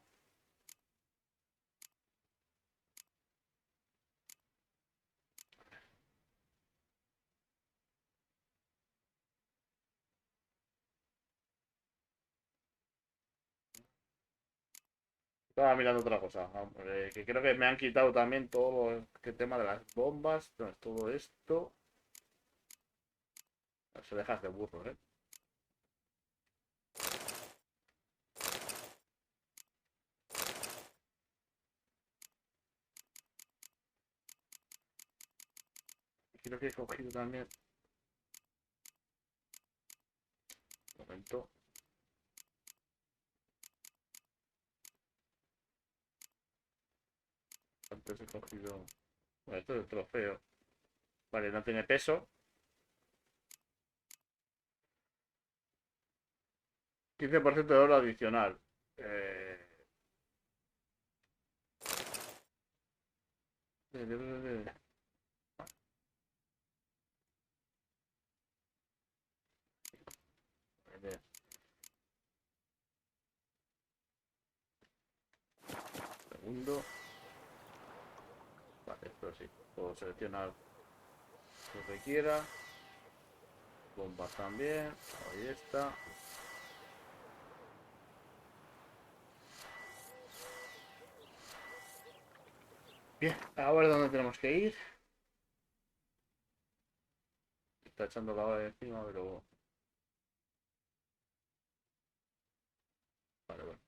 Estaba mirando otra cosa, que creo que me han quitado también todo el tema de las bombas, todo esto. Se dejas de burro, ¿eh? Creo que he cogido también... Un momento. Antes he cogido... Bueno, esto es el trofeo. Vale, no tiene peso. 15% de oro adicional. Segundo. Vale, esto sí. Puedo seleccionar lo que quiera. Bombas también. Ahí está. Bien, ahora dónde tenemos que ir. Está echando la hora de encima, pero... Vale, bueno.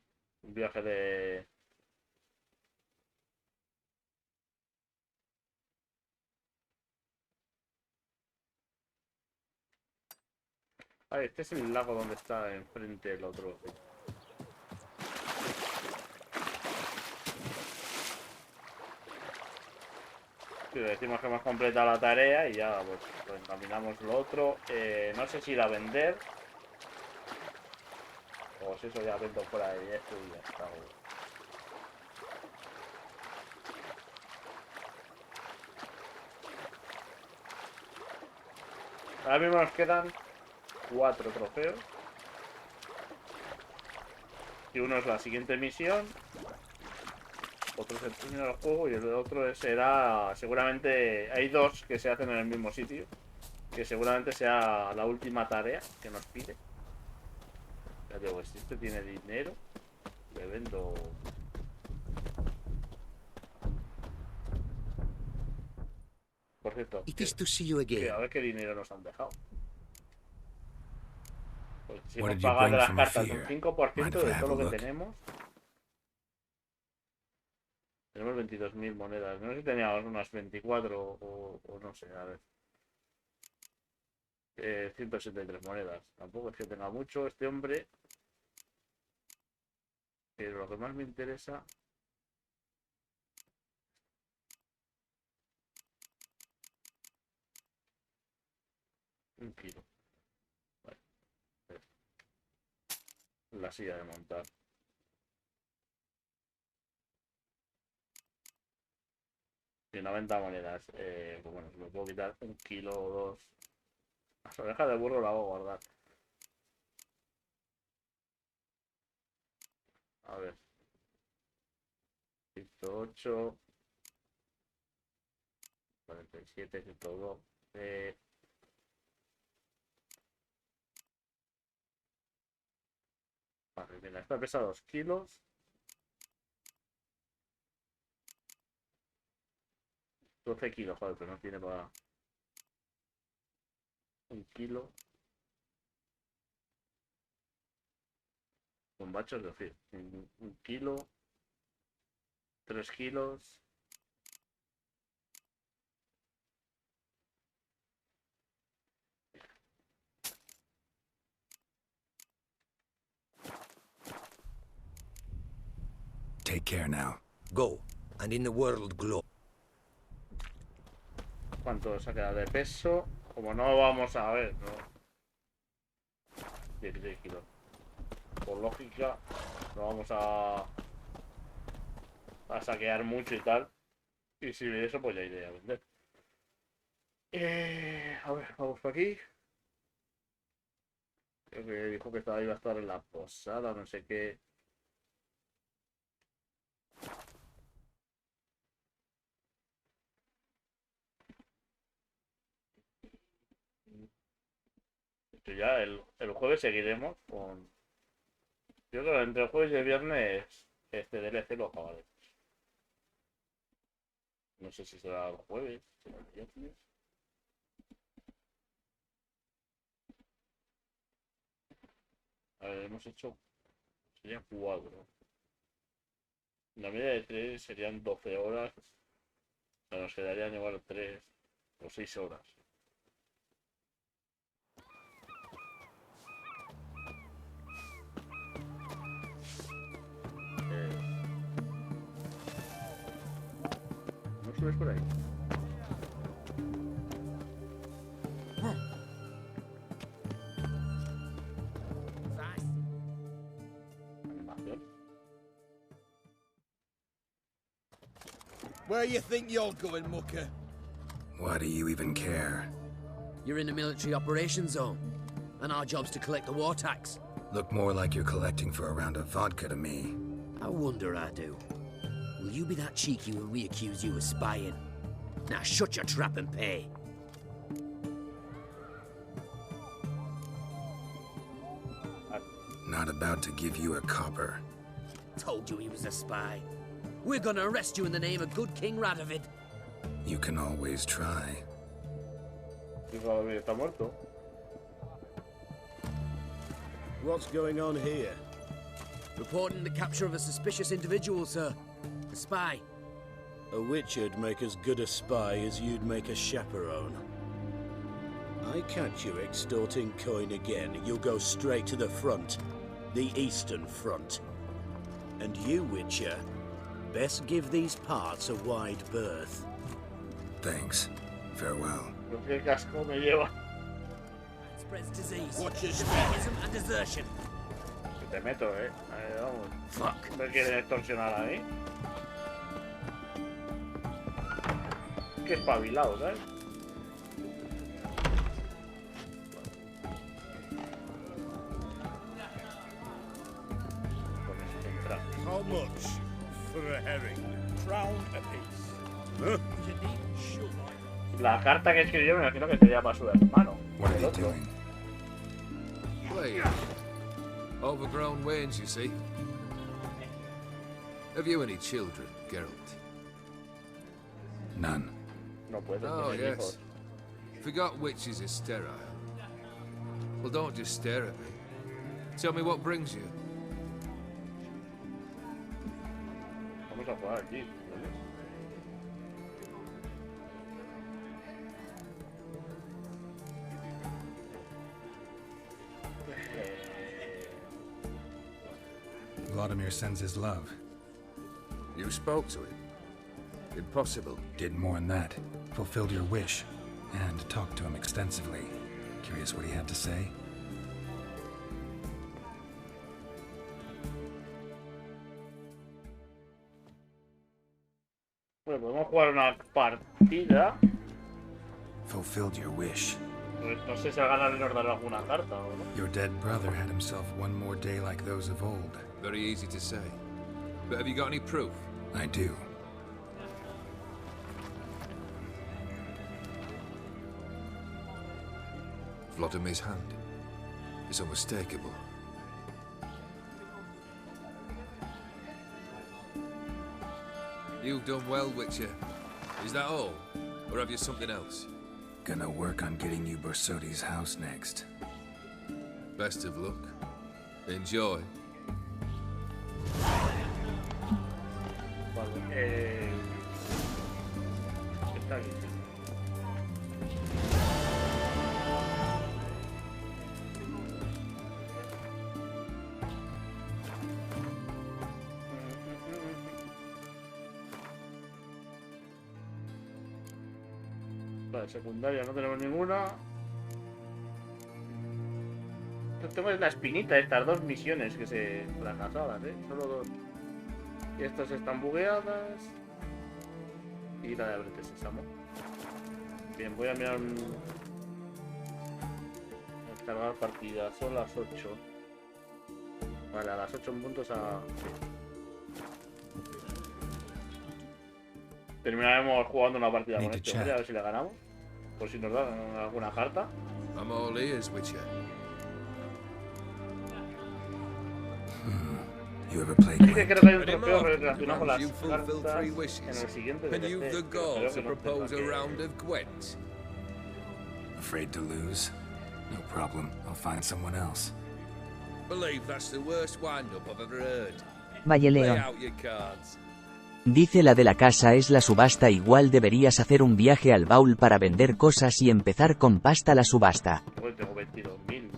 Un viaje de... Ah, este es el lago donde está enfrente el otro. Sí, le decimos que hemos completado la tarea y ya pues encaminamos lo otro. No sé si ir a vender. O si eso ya vendo fuera de esto y ya está. Ahora mismo nos quedan 4 trofeos. Y uno es la siguiente misión. Otro es el primero del juego y el otro será... Seguramente hay 2 que se hacen en el mismo sitio. Que seguramente sea la última tarea que nos pide. Ya digo, si este tiene dinero, le vendo... Por cierto, que a ver qué dinero nos han dejado. Pues si hemos pagado de las cartas un 5% de todo lo que tenemos. Tenemos 22.000 monedas. No sé si teníamos unas 24 o no sé, a ver. 173 monedas. Tampoco es que tenga mucho este hombre. Pero lo que más me interesa... Un kilo. Vale. La silla de montar. Y 90 monedas. Pues bueno, me puedo quitar un kilo o 2. Las orejas de burro la hago guardar. A ver. 108. 47, 102. Venga, esta pesa 2 kilos. $12 kilos, joder, pero no tiene para... 1 kilo. Con bachos, es decir, 1 kilo. 3 kilos. Take care now. Go, and in the world glow. ¿Cuánto se ha quedado de peso? Como no vamos a ver, ¿no? 16 kilos. Por lógica, no vamos a saquear mucho y tal. Y si de eso, pues ya iré a vender. A ver, vamos por aquí. Creo que dijo que iba a estar en la posada, no sé qué. Ya el jueves seguiremos con... Yo creo que entre el jueves y el viernes este DLC lo acabaré. No sé si será el jueves, será el viernes. A ver, hemos hecho... Serían 4. La media de 3 serían 12 horas. O sea, nos quedarían igual 3 o 6 horas. ¿No subes por ahí? Animación. Where you think you're going, mucker? Why do you even care? You're in the military operations zone, and our job's to collect the war tax. Look more like you're collecting for a round of vodka to me. I wonder I do. Will you be that cheeky when we accuse you of spying? Now shut your trap and pay. Not about to give you a copper. Told you he was a spy. We're gonna arrest you in the name of good King Radovid. You can always try. Está muerto. What's going on here? Reporting the capture of a suspicious individual, sir. A spy. A witcher'd make as good a spy as you'd make a chaperone. I catch you extorting coin again, you'll go straight to the front. The Eastern Front. And you, Witcher, best give these parts a wide berth. Thanks. Farewell. ¿Qué casco me lleva? Spreads disease, Watch your defeatism and desertion. Si te meto, Ahí vamos. Fuck. ¿Me quieren extorsionar ahí? Qué espabilado, ¿sabes? How much for a herring? Crown apiece. Huh? La carta que escribió me imagino que sería para su hermano. What are they doing? Playing. Overgrown wains, you see. Have you any children, Geralt? None. No puedo Oh, tener yes. hijos. Forgot witches is sterile. Well, don't just stare at me. Tell me what brings you. Vamos a jugar aquí, ¿vale? Vladimir sends his love. You spoke to him? Impossible. Did more than that. Fulfilled your wish. And talked to him extensively. Curious what he had to say? Bueno, podemos jugar una partida. Fulfilled your wish. Pues no sé si al ganar nos dará alguna carta o no. Your dead brother had himself one more day like those of old. Very easy to say. But have you got any proof? I do. Vladimir's hand. It's unmistakable. You've done well, Witcher. Is that all? Or have you something else? Gonna work on getting you Bersotti's house next. Best of luck. Enjoy. Vale, está aquí. Vale, secundaria no tenemos ninguna. Tengo la espinita de estas dos misiones que se fracasadas, solo dos. Y estas están bugueadas. Y la de Abrete Sésamo. Bien, voy a mirar un... Descargar partida, son las 8. Vale, a las 8 en puntos a... Terminaremos jugando una partida con este hombre, a ver si le ganamos. Por si nos dan alguna carta. I'm all ears, Witcher. You ever played Sí que creo que hay un trofeo relacionado con las cartas en el siguiente And you've the gall to propose a round of Gwent. Afraid to lose? No problem. I'll find someone else. Believe that's the worst wind-up I've ever heard. Valle Lay León. out your cards. Dice la de la casa es la subasta. Igual deberías hacer un viaje al baúl para vender cosas y empezar con pasta la subasta. Pues tengo 22.000.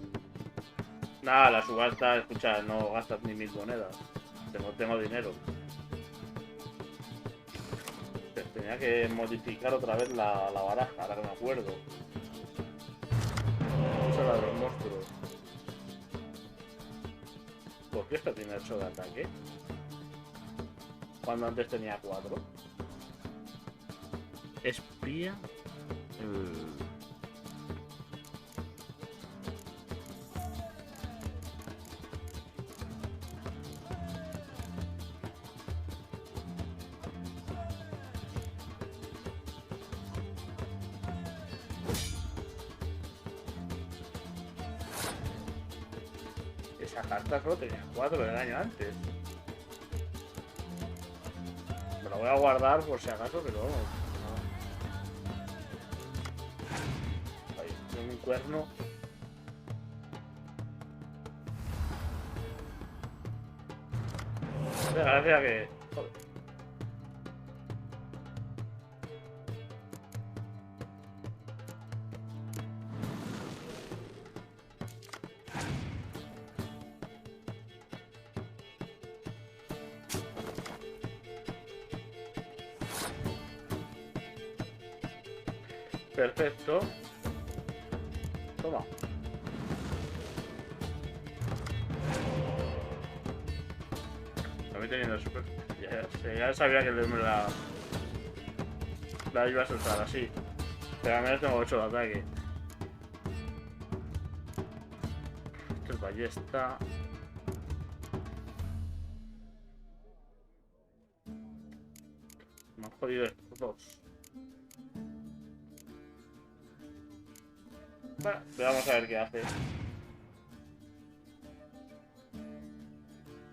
Nada, la subasta, escucha, no gastas ni 1000 monedas. Tengo dinero. Tenía que modificar otra vez la baraja, ahora que me acuerdo. Esa es la de los monstruos. ¿Por qué esta tiene 8 de ataque? Cuando antes tenía 4. Espía. Esa carta solo tenía 4 del año antes. Me la voy a guardar por si acaso, pero vamos. No. Ahí, tengo un cuerno. Gracias que... Joder. Perfecto. Toma. También teniendo super... Ya sabía que la iba a soltar así. Pero al menos tengo 8 de ataque. Esto es ballesta. Me han jodido estos dos. Bueno, vamos a ver qué hace.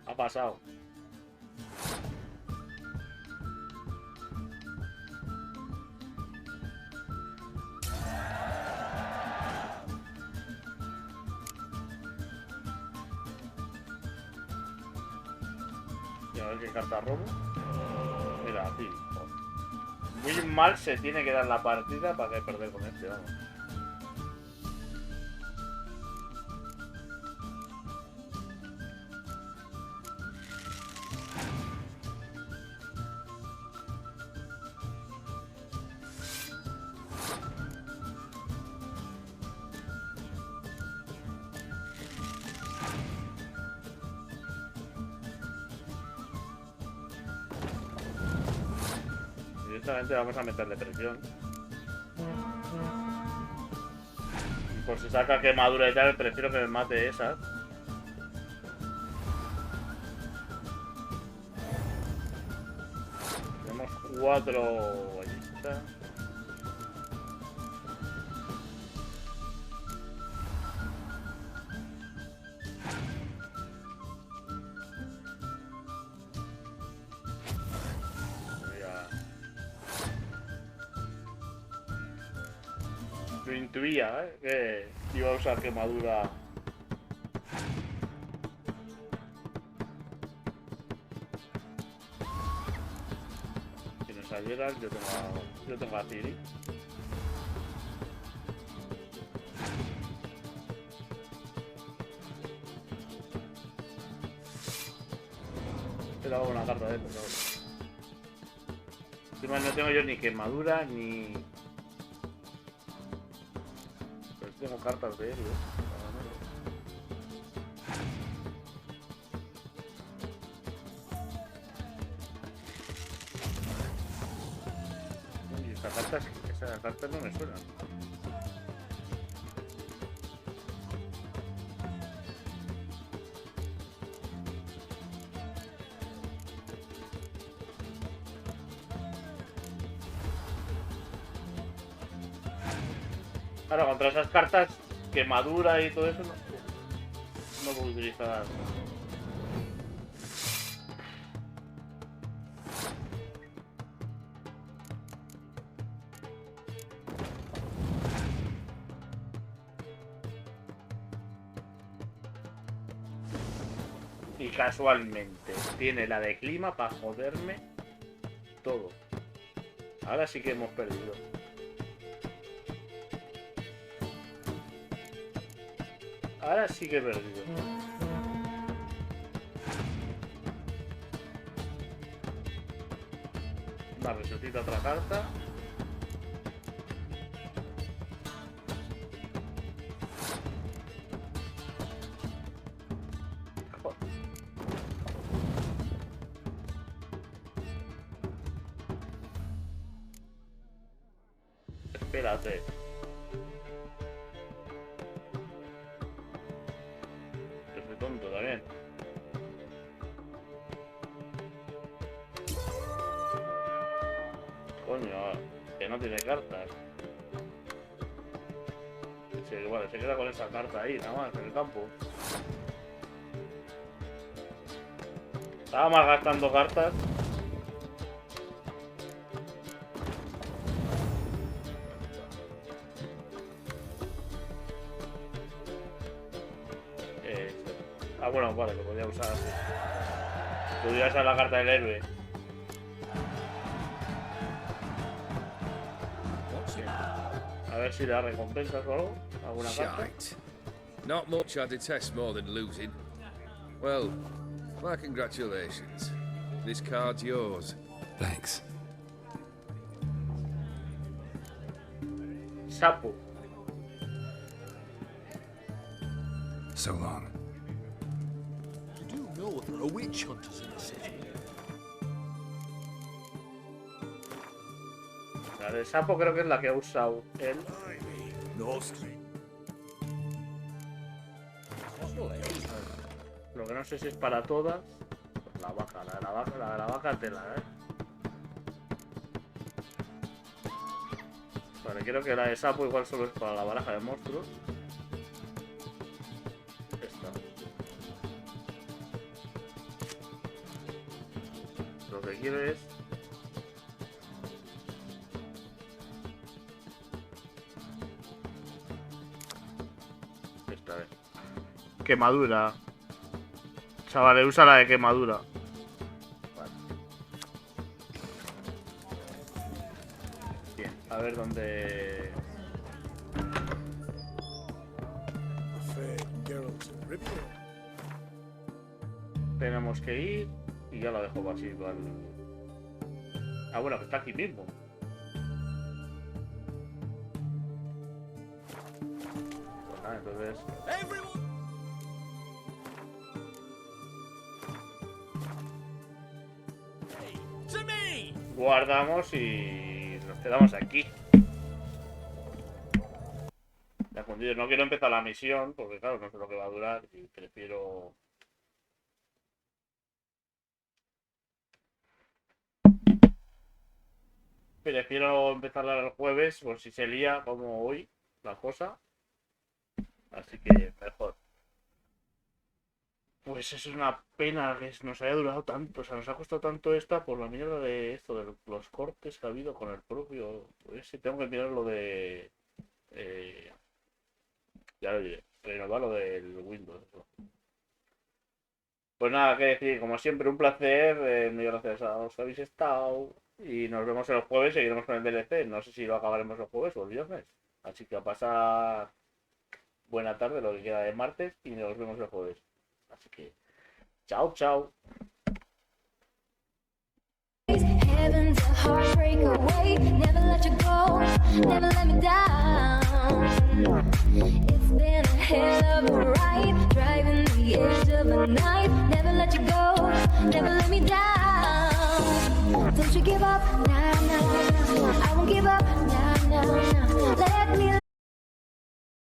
Ha pasado. Y a ver qué carta robo. Mira, así. Muy mal se tiene que dar la partida para que perder con este, vamos. Directamente vamos a meterle presión. Y por si saca quemadura y tal, prefiero que me mate esas. Tenemos 4 ballistas. Lo intuía, que iba a usar quemadura. Si nos salieran, yo tengo a Ciri. Pero hago una carta de esto, encima no tengo yo ni quemadura ni. Pero tengo cartas de él, Y esas cartas no me suenan. Ahora, contra esas cartas, quemadura y todo eso, no puedo utilizar. Y casualmente tiene la de clima para joderme todo. Ahora sí que hemos perdido. Ahora sí que he perdido. Una resucita otra carta. Joder. Espérate. Tonto también. Coño, que no tiene cartas. Vale, se queda con esa carta ahí, nada más, en el campo. Estaba más gastando cartas. Bueno, vale, lo podía usar así. Podría usar la carta del héroe. A ver si da recompensas o algo. ¿Alguna carta? Not much I detest more than losing. Well, my congratulations. This card's yours. Thanks. Sapo. So long. There are witch hunters in the city. La de sapo creo que es la que ha usado él. Lo que no sé si es para todas. Pues la de la vaca tela, Vale, creo que la de sapo igual solo es para la baraja de monstruos. Lo que quiero es esta vez. Quemadura. Chavales, usa la de quemadura. Vale. Bien, a ver dónde. Tenemos que ir. Y ya lo dejo así, igual. Ah, bueno, que está aquí mismo. Pues nada, entonces. Guardamos y nos quedamos aquí. De acuerdo, no quiero empezar la misión porque, claro, no sé lo que va a durar y prefiero. Prefiero empezarla el jueves por si se lía como hoy la cosa. Así que mejor. Pues es una pena que nos haya durado tanto. O sea, nos ha costado tanto esta por la mierda de esto, de los cortes que ha habido con el propio. Pues sí, tengo que mirar lo de Ya lo diré. Renovar lo del Windows. Eso. Pues nada, que decir, como siempre, un placer. Muchas gracias a los que habéis estado. Y nos vemos el jueves, seguiremos con el DLC. No sé si lo acabaremos el jueves o el viernes. Así que a pasar buena tarde, lo que queda de martes, y nos vemos el jueves. Así que, chao, chao. Heaven's a heartbreak away. Never let you go, never let me down. It's been a hell of a ride, driving the edge of the night. Never let you go, never let me down. Don't you give up, nah, nah, nah. I won't give up, nah, nah, nah. Let me